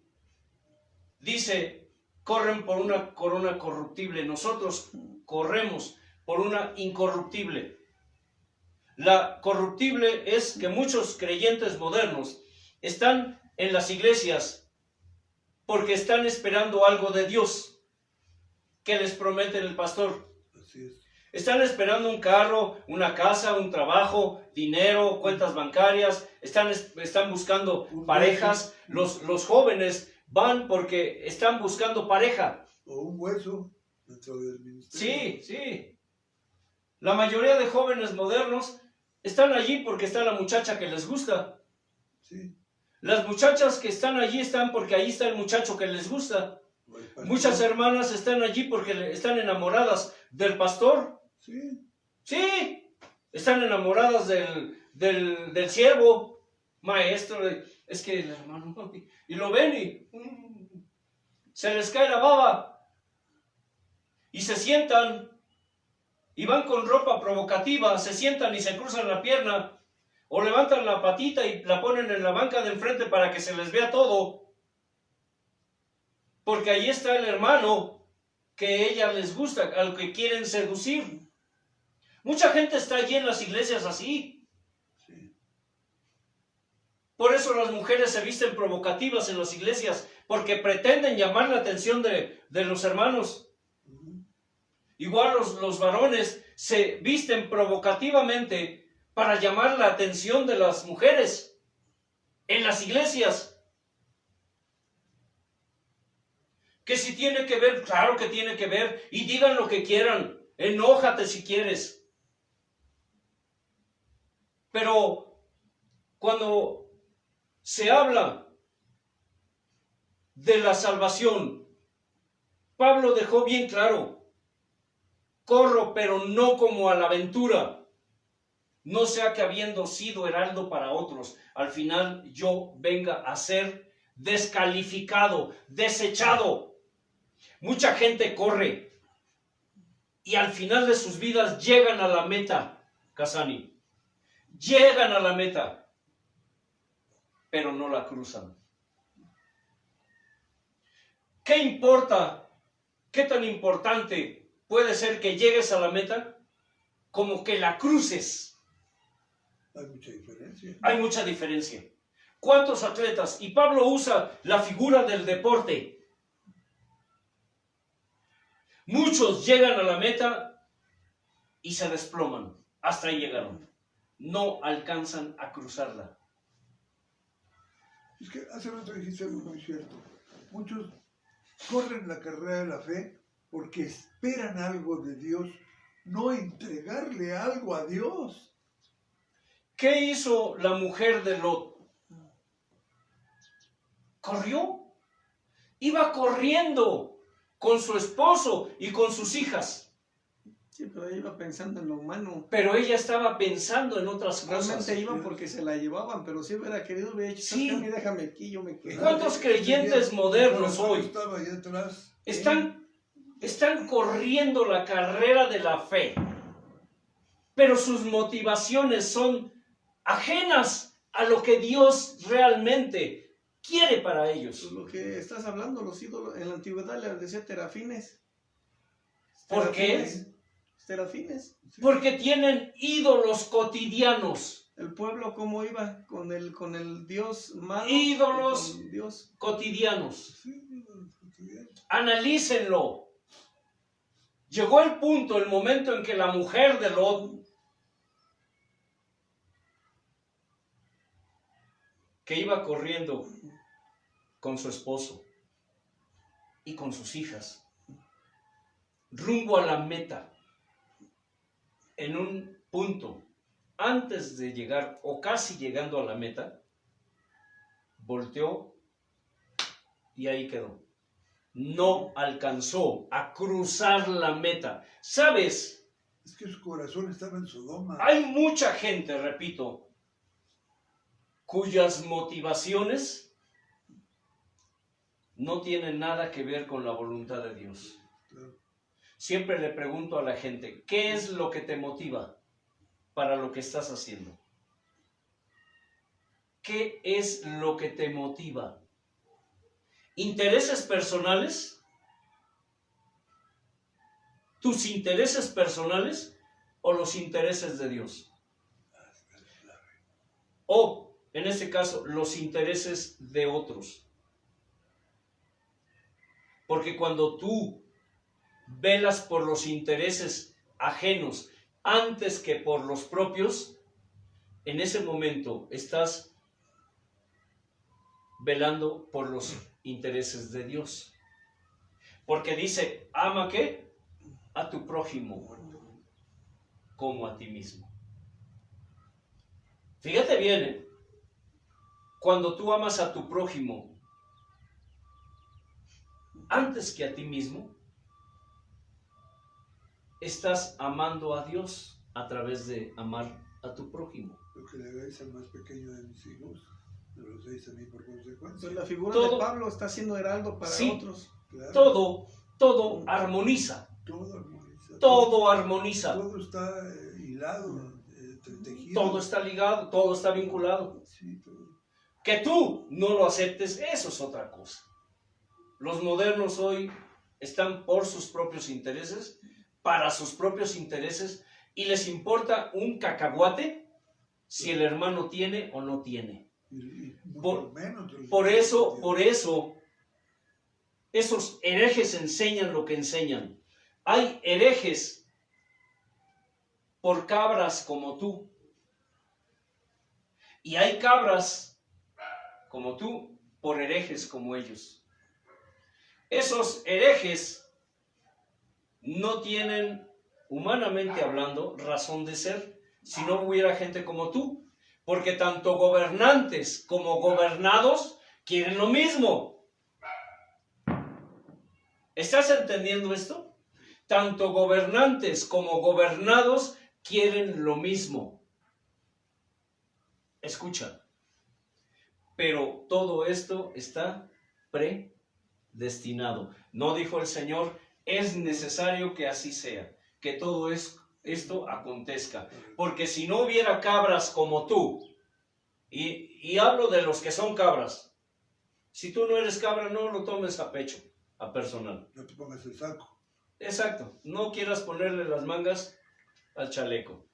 dice, corren por una corona corruptible. Nosotros corremos por una incorruptible. La corruptible es que muchos creyentes modernos están en las iglesias porque están esperando algo de Dios que les promete el pastor. Así es. Están esperando un carro, una casa, un trabajo, dinero, cuentas bancarias. Están buscando parejas. Los jóvenes van porque están buscando pareja. O un hueso dentro del ministerio. Sí. La mayoría de jóvenes modernos están allí porque está la muchacha que les gusta. Sí. Las muchachas que están allí están porque allí está el muchacho que les gusta. Muchas hermanas están allí porque están enamoradas del pastor. Sí. Están enamoradas del siervo, maestro. Es que el hermano, y lo ven y se les cae la baba. Y se sientan y van con ropa provocativa, se sientan y se cruzan la pierna. O levantan la patita y la ponen en la banca de enfrente para que se les vea todo. Porque ahí está el hermano que ella les gusta, al que quieren seducir. Mucha gente está allí en las iglesias así. Sí. Por eso las mujeres se visten provocativas en las iglesias, porque pretenden llamar la atención de los hermanos. Igual los varones se visten provocativamente para llamar la atención de las mujeres en las iglesias. Que si tiene que ver, claro que tiene que ver, y digan lo que quieran, enójate si quieres. Pero cuando se habla de la salvación, Pablo dejó bien claro, corro pero no como a la aventura. No sea que habiendo sido heraldo para otros, al final yo venga a ser descalificado, desechado. Mucha gente corre y al final de sus vidas llegan a la meta, Casani. Llegan a la meta, pero no la cruzan. ¿Qué importa? ¿Qué tan importante puede ser que llegues a la meta como que la cruces? Hay mucha diferencia. Hay mucha diferencia. ¿Cuántos atletas? Y Pablo usa la figura del deporte. Muchos llegan a la meta y se desploman. Hasta ahí llegaron. No alcanzan a cruzarla. Es que hace rato dijiste algo muy cierto. Muchos corren la carrera de la fe porque esperan algo de Dios, no entregarle algo a Dios. ¿Qué hizo la mujer de Lot? Corrió. Iba corriendo con su esposo y con sus hijas. Sí, pero ella iba pensando en lo humano. Pero ella estaba pensando en otras cosas. Realmente iban porque se la llevaban, pero si hubiera querido, hubiera dicho, Sí. "Sácame, déjame aquí, yo me quedo". ¿Cuántos creyentes modernos Cuando hoy estaba allá atrás, están corriendo la carrera de la fe, pero sus motivaciones son ajenas a lo que Dios realmente quiere para ellos? Pues lo que estás hablando, los ídolos, en la antigüedad les decía terafines. ¿Por qué? Terafines. Porque tienen ídolos cotidianos, El pueblo, ¿cómo iba? Con el Dios malo. Ídolos. y con Dios. cotidianos. sí, Analícenlo. Llegó el punto, el momento en que la mujer de Lot, que iba corriendo con su esposo y con sus hijas, rumbo a la meta, en un punto, antes de llegar o casi llegando a la meta, volteó y ahí quedó. No alcanzó a cruzar la meta. ¿Sabes? Es que su corazón estaba en Sodoma. Hay mucha gente, repito, cuyas motivaciones no tienen nada que ver con la voluntad de Dios. Claro. Siempre le pregunto a la gente, ¿qué es lo que te motiva para lo que estás haciendo? ¿Qué es lo que te motiva? ¿Intereses personales? ¿Tus intereses personales o los intereses de Dios? O, en este caso, los intereses de otros. Porque cuando tú velas por los intereses ajenos antes que por los propios, en ese momento estás velando por los intereses de Dios. Porque dice, ama ¿qué? A tu prójimo como a ti mismo. Fíjate bien, ¿eh? Cuando tú amas a tu prójimo antes que a ti mismo, estás amando a Dios a través de amar a tu prójimo. Lo que le hagáis al más pequeño de mis hijos, me lo hacéis a mí por consecuencia. Pues la figura Todo- de Pablo está siendo heraldo para Sí. otros. Claro, Todo armoniza. todo armoniza. Todo armoniza. Todo está hilado, tejido. Todo está ligado, todo está vinculado. Sí, todo. Que tú no lo aceptes, eso es otra cosa. Los modernos hoy están por sus propios intereses, para sus propios intereses, y les importa un cacahuate si el hermano tiene o no tiene. Y mucho Por- menos de los Por eso, Dios. esos herejes enseñan lo que enseñan. Hay herejes por cabras como tú. Y hay cabras como tú por herejes como ellos. Esos herejes no tienen, humanamente hablando, razón de ser si no hubiera gente como tú. Porque tanto gobernantes como gobernados quieren lo mismo. ¿Estás entendiendo esto? Tanto gobernantes como gobernados quieren lo mismo. Escucha. Pero todo esto está predestinado. No dijo el Señor, es necesario que así sea, que todo esto acontezca. Porque si no hubiera cabras como tú, y hablo de los que son cabras, si tú no eres cabra, no lo tomes a pecho, a personal. No te pongas el saco. Exacto, no quieras ponerle las mangas al chaleco.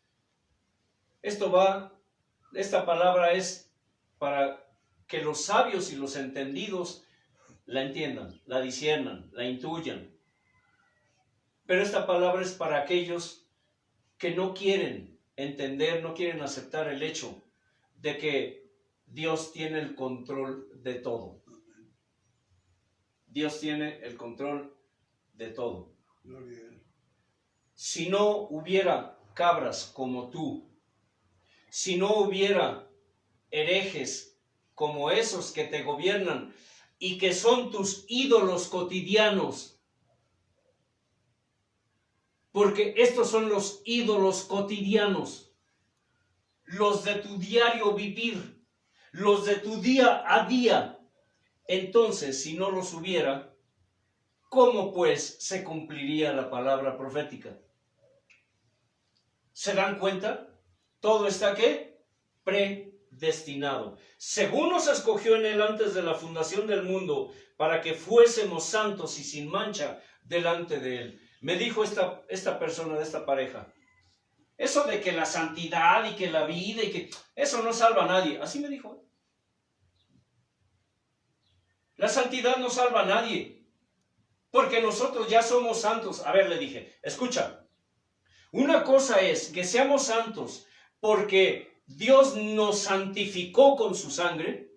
Esta palabra es para que los sabios y los entendidos la entiendan, la disciernan, la intuyan. Pero esta palabra es para aquellos que no quieren entender, no quieren aceptar el hecho de que Dios tiene el control de todo. Dios tiene el control de todo. Gloria a Él. Si no hubiera cabras como tú, si no hubiera herejes como esos que te gobiernan y que son tus ídolos cotidianos, porque estos son los ídolos cotidianos, los de tu diario vivir, los de tu día a día. Entonces, si no los hubiera, ¿cómo pues se cumpliría la palabra profética? ¿Se dan cuenta? Todo está ¿qué? Predestinado. Según nos escogió en él antes de la fundación del mundo, para que fuésemos santos y sin mancha delante de él. Me dijo esta persona de esta pareja, eso de que la santidad y que la vida y que eso no salva a nadie. Así me dijo. La santidad no salva a nadie, porque nosotros ya somos santos. A ver, le dije, escucha, una cosa es que seamos santos porque Dios nos santificó con su sangre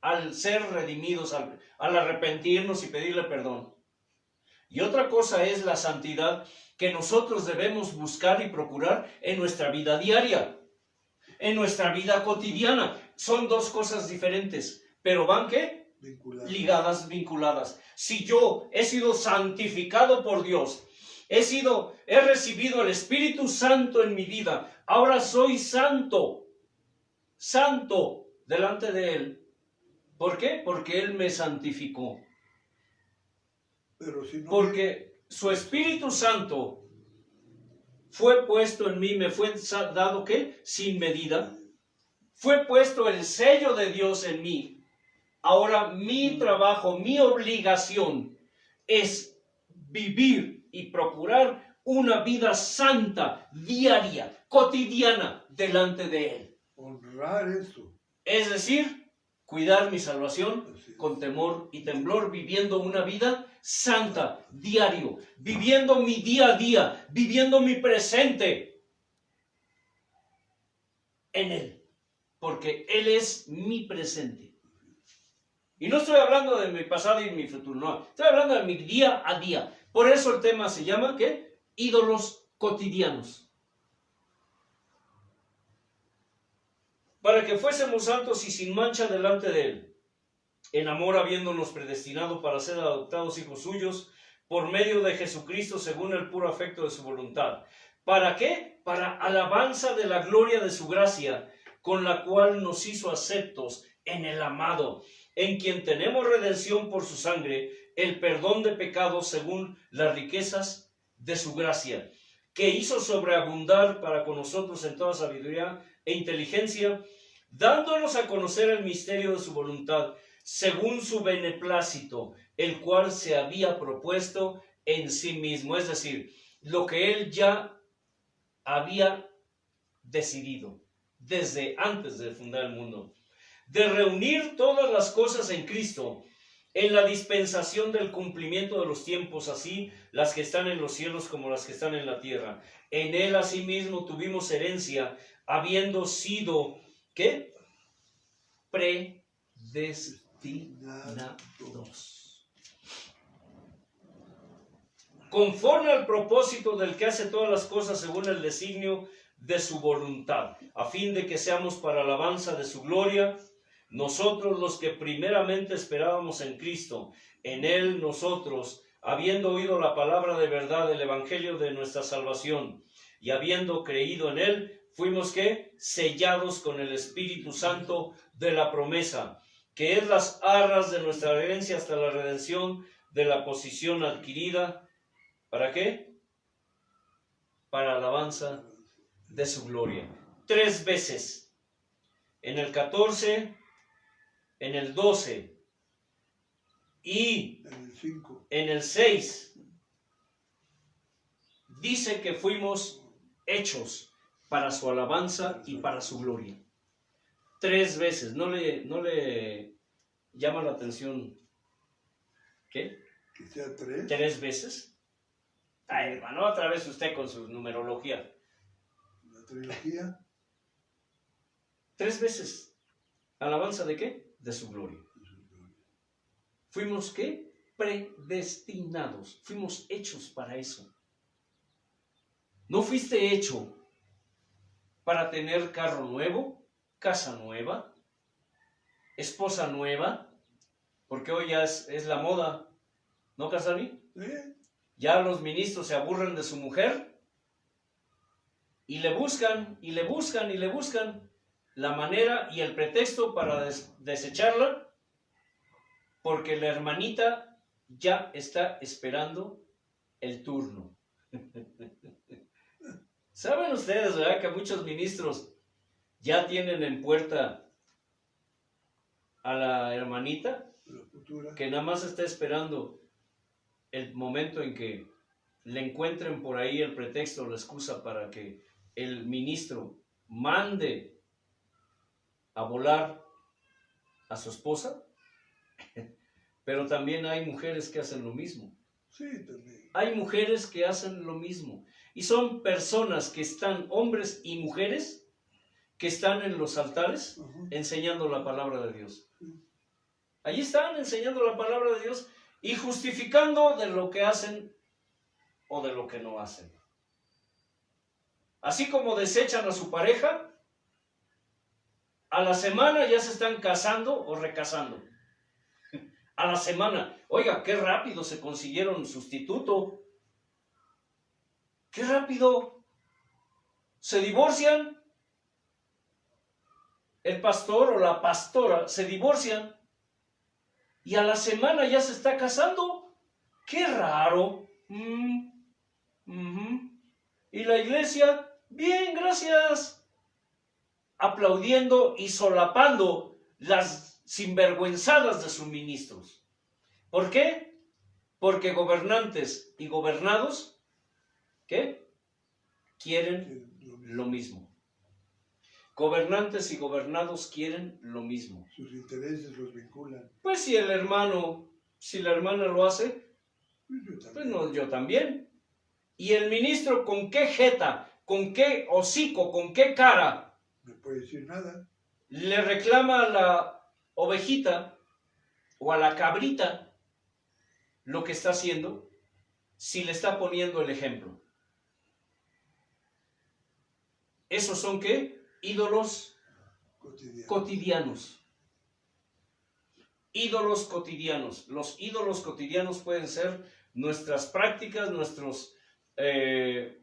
al ser redimidos, al arrepentirnos y pedirle perdón. Y otra cosa es la santidad que nosotros debemos buscar y procurar en nuestra vida diaria, en nuestra vida cotidiana. Son dos cosas diferentes, pero van ¿qué? Ligadas, vinculadas. Si yo he sido santificado por Dios, he recibido el Espíritu Santo en mi vida, ahora soy santo, santo delante de Él. ¿Por qué? Porque Él me santificó. Pero si no, Porque su Espíritu Santo fue puesto en mí, me fue dado ¿qué? Sin medida. Fue puesto el sello de Dios en mí. Ahora mi trabajo, mi obligación es vivir y procurar una vida santa, diaria, cotidiana, delante de Él. honrar eso. Es decir, cuidar mi salvación con temor y temblor, viviendo una vida santa, diario, viviendo mi día a día, viviendo mi presente en Él, porque Él es mi presente. Y no estoy hablando de mi pasado y mi futuro, no, estoy hablando de mi día a día. Por eso el tema se llama, ¿qué? Ídolos cotidianos. Para que fuésemos santos y sin mancha delante de Él, en amor habiéndonos predestinado para ser adoptados hijos suyos, por medio de Jesucristo según el puro afecto de su voluntad. ¿Para qué? Para alabanza de la gloria de su gracia, con la cual nos hizo aceptos en el amado, en quien tenemos redención por su sangre, el perdón de pecados según las riquezas de su gracia, que hizo sobreabundar para con nosotros en toda sabiduría e inteligencia, dándonos a conocer el misterio de su voluntad, según su beneplácito, el cual se había propuesto en sí mismo, es decir, lo que él ya había decidido desde antes de fundar el mundo, de reunir todas las cosas en Cristo, en la dispensación del cumplimiento de los tiempos, así las que están en los cielos como las que están en la tierra. En él asimismo tuvimos herencia, habiendo sido, ¿qué? Predestinados. Conforme al propósito del que hace todas las cosas según el designio de su voluntad, a fin de que seamos para alabanza de su gloria, nosotros los que primeramente esperábamos en Cristo, en Él nosotros, habiendo oído la palabra de verdad del Evangelio de nuestra salvación, y habiendo creído en Él, fuimos ¿qué? Sellados con el Espíritu Santo de la promesa, que es las arras de nuestra herencia hasta la redención de la posición adquirida. ¿Para qué? Para alabanza de su gloria. 3 veces. En el 14, en el 12 y en el 6 dice que fuimos hechos para su alabanza y para su gloria. 3 veces. ¿No le llama la atención? ¿Qué? Que sea 3. 3 veces. Ay, hermano, otra vez usted con su numerología. La trilogía. 3 veces. ¿Alabanza de qué? De su gloria. ¿Fuimos qué? predestinados, fuimos hechos para eso. No fuiste hecho para tener carro nuevo, casa nueva, esposa nueva, porque hoy ya es la moda, ¿no, Casani? ¿Sí? Ya los ministros se aburren de su mujer y le buscan, y le buscan, y le buscan la manera y el pretexto para desecharla, porque la hermanita ya está esperando el turno. ¿Saben ustedes, verdad, que muchos ministros ya tienen en puerta a la hermanita, La futura. que nada más está esperando el momento en que le encuentren por ahí el pretexto, la excusa para que el ministro mande a volar a su esposa? Pero también hay mujeres que hacen lo mismo. Sí, también. Hay mujeres que hacen lo mismo. Y son personas que están, hombres y mujeres, que están en los altares Ajá. enseñando la palabra de Dios. Sí. Allí están enseñando la palabra de Dios y justificando de lo que hacen o de lo que no hacen. Así como desechan a su pareja, a la semana ya se están casando o recasando. A la semana. Oiga, qué rápido se consiguieron un sustituto. Qué rápido. Se divorcian. El pastor o la pastora se divorcian. Y a la semana ya se está casando. Qué raro. Y la iglesia, bien, gracias. Aplaudiendo y solapando las sinvergüenzadas de sus ministros. ¿Por qué? Porque gobernantes y gobernados, ¿qué? Quieren lo mismo. Gobernantes y gobernados quieren lo mismo. Sus intereses los vinculan. Pues si el hermano, si la hermana lo hace, Pues yo también. pues no, yo también. Y el ministro, ¿con qué jeta, con qué hocico, con qué cara No puede decir nada. le reclama a la ovejita o a la cabrita lo que está haciendo si le está poniendo el ejemplo? ¿Esos son qué? Ídolos Cotidiano. cotidianos. Ídolos cotidianos. Los ídolos cotidianos pueden ser nuestras prácticas, nuestras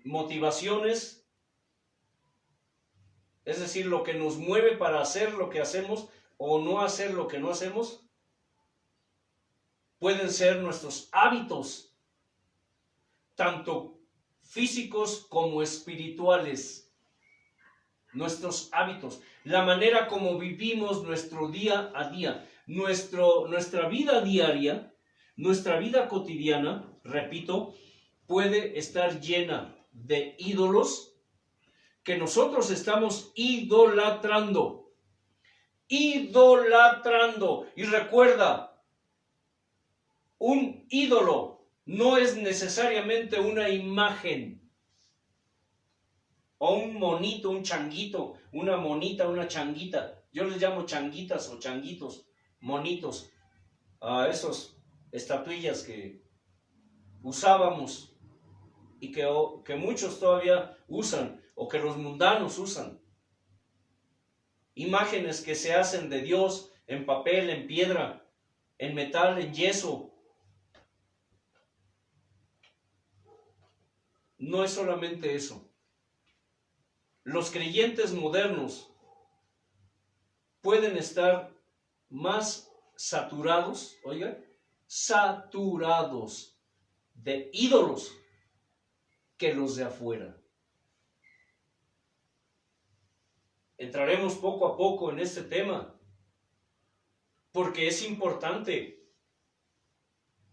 motivaciones, es decir, lo que nos mueve para hacer lo que hacemos o no hacer lo que no hacemos. Pueden ser nuestros hábitos, tanto físicos como espirituales. Nuestros hábitos, la manera como vivimos nuestro día a día, nuestra vida diaria, nuestra vida cotidiana, repito, puede estar llena de ídolos que nosotros estamos idolatrando. Idolatrando. Y recuerda, un ídolo no es necesariamente una imagen. O un monito, un changuito, una monita, una changuita. Yo les llamo changuitas o changuitos, monitos, a esos estatuillas que usábamos y que muchos todavía usan o que los mundanos usan. Imágenes que se hacen de Dios en papel, en piedra, en metal, en yeso. No es solamente eso. Los creyentes modernos pueden estar más saturados, oiga, saturados de ídolos que los de afuera. Entraremos poco a poco en este tema, porque es importante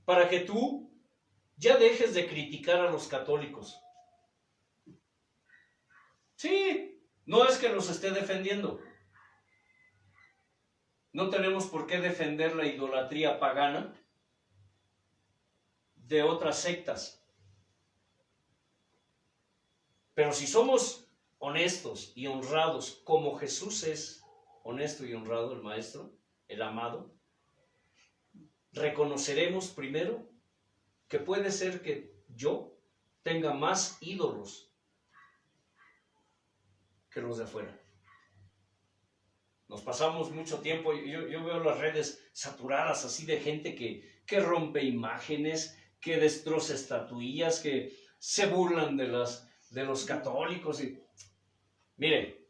para que tú ya dejes de criticar a los católicos. Sí, no es que los esté defendiendo. No tenemos por qué defender la idolatría pagana de otras sectas. Pero si somos honestos y honrados, como Jesús es honesto y honrado, el Maestro, el amado, reconoceremos primero que puede ser que yo tenga más ídolos que los de afuera. Nos pasamos mucho tiempo, yo veo las redes saturadas así de gente que rompe imágenes, que destroza estatuillas, que se burlan de los católicos. Mire,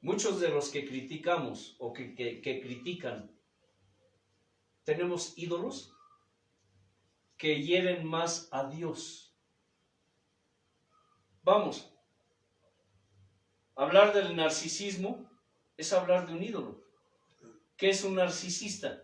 muchos de los que criticamos o que critican, tenemos ídolos que hieren más a Dios. Vamos, hablar del narcisismo es hablar de un ídolo. ¿Qué es un narcisista?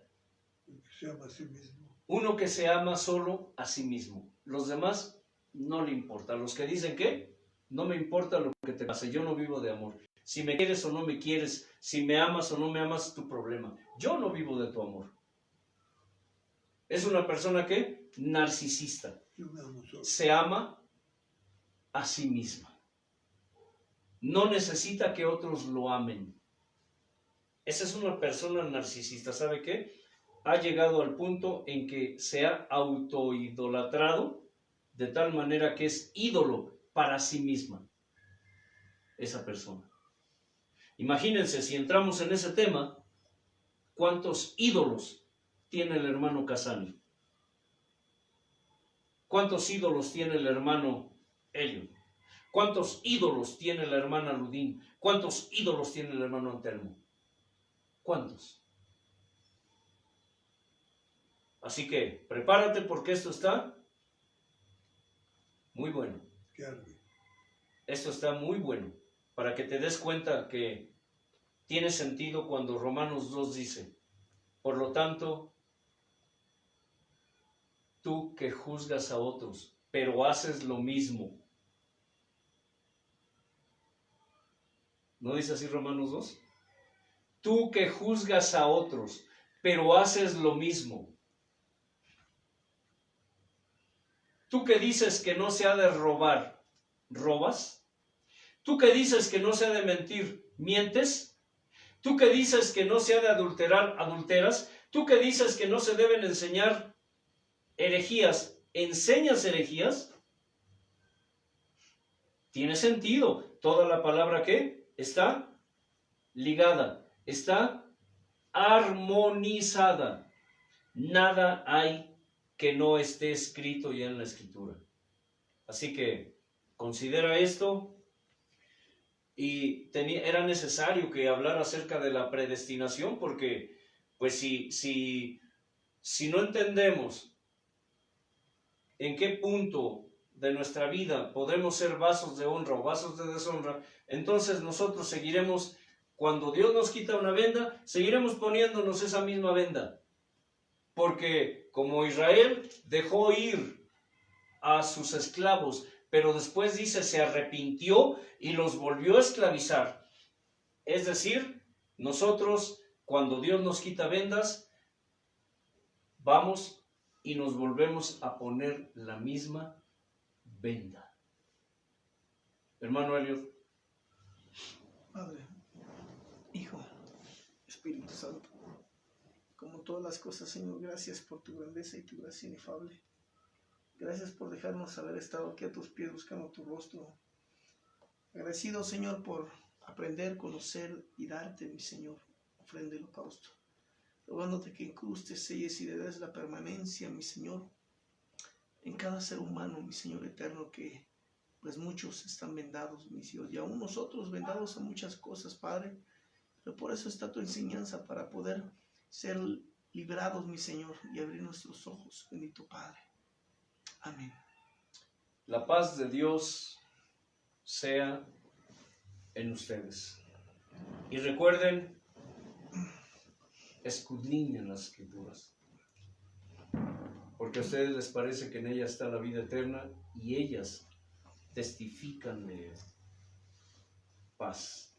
Se ama a sí mismo. Uno que se ama solo a sí mismo. Los demás no le importa. Los que dicen que no me importa lo que te pase, yo no vivo de amor. Si me quieres o no me quieres, si me amas o no me amas, es tu problema. Yo no vivo de tu amor. Es una persona que narcisista. Yo me amo solo. Se ama a sí misma. No necesita que otros lo amen. Esa es una persona narcisista. ¿Sabe qué? Ha llegado al punto en que se ha autoidolatrado de tal manera que es ídolo para sí misma. Esa persona. Imagínense, si entramos en ese tema, ¿cuántos ídolos tiene el hermano Casani? ¿Cuántos ídolos tiene el hermano Helio? ¿Cuántos ídolos tiene la hermana Ludín? ¿Cuántos ídolos tiene el hermano Antelmo? ¿Cuántos? Así que prepárate porque esto está muy bueno. Que arde. Esto está muy bueno para que te des cuenta que tiene sentido cuando Romanos 2 dice, por lo tanto, tú que juzgas a otros, pero haces lo mismo. ¿No dice así Romanos 2? Tú que juzgas a otros, pero haces lo mismo. Tú que dices que no se ha de robar, ¿robas? Tú que dices que no se ha de mentir, ¿mientes? Tú que dices que no se ha de adulterar, ¿adulteras? Tú que dices que no se deben enseñar herejías, ¿enseñas herejías? Tiene sentido. Toda la palabra que está ligada, está armonizada. Nada hay que no esté escrito ya en la Escritura. Así que considera esto. Y era necesario que hablara acerca de la predestinación, porque pues si no entendemos en qué punto de nuestra vida podremos ser vasos de honra o vasos de deshonra, entonces nosotros seguiremos, cuando Dios nos quita una venda, seguiremos poniéndonos esa misma venda. Porque como Israel dejó ir a sus esclavos, pero después dice, se arrepintió y los volvió a esclavizar. Es decir, nosotros, cuando Dios nos quita vendas, vamos y nos volvemos a poner la misma venda. Hermano Elliot. Padre, Hijo, Espíritu Santo, como todas las cosas, Señor, gracias por tu grandeza y tu gracia inefable. Gracias por dejarnos haber estado aquí a tus pies buscando tu rostro. Agradecido, Señor, por aprender, conocer y darte, mi Señor, ofrenda y holocausto. Rogándote que incrustes, selles y le des la permanencia, mi Señor, en cada ser humano, mi Señor eterno, que pues muchos están vendados, mis Dios, y aún nosotros vendados a muchas cosas, Padre. Pero por eso está tu enseñanza, para poder ser librados, mi Señor, y abrir nuestros ojos, bendito Padre. Amén. La paz de Dios sea en ustedes. Y recuerden, escudriñen las Escrituras, porque a ustedes les parece que en ellas está la vida eterna y ellas testifican de paz.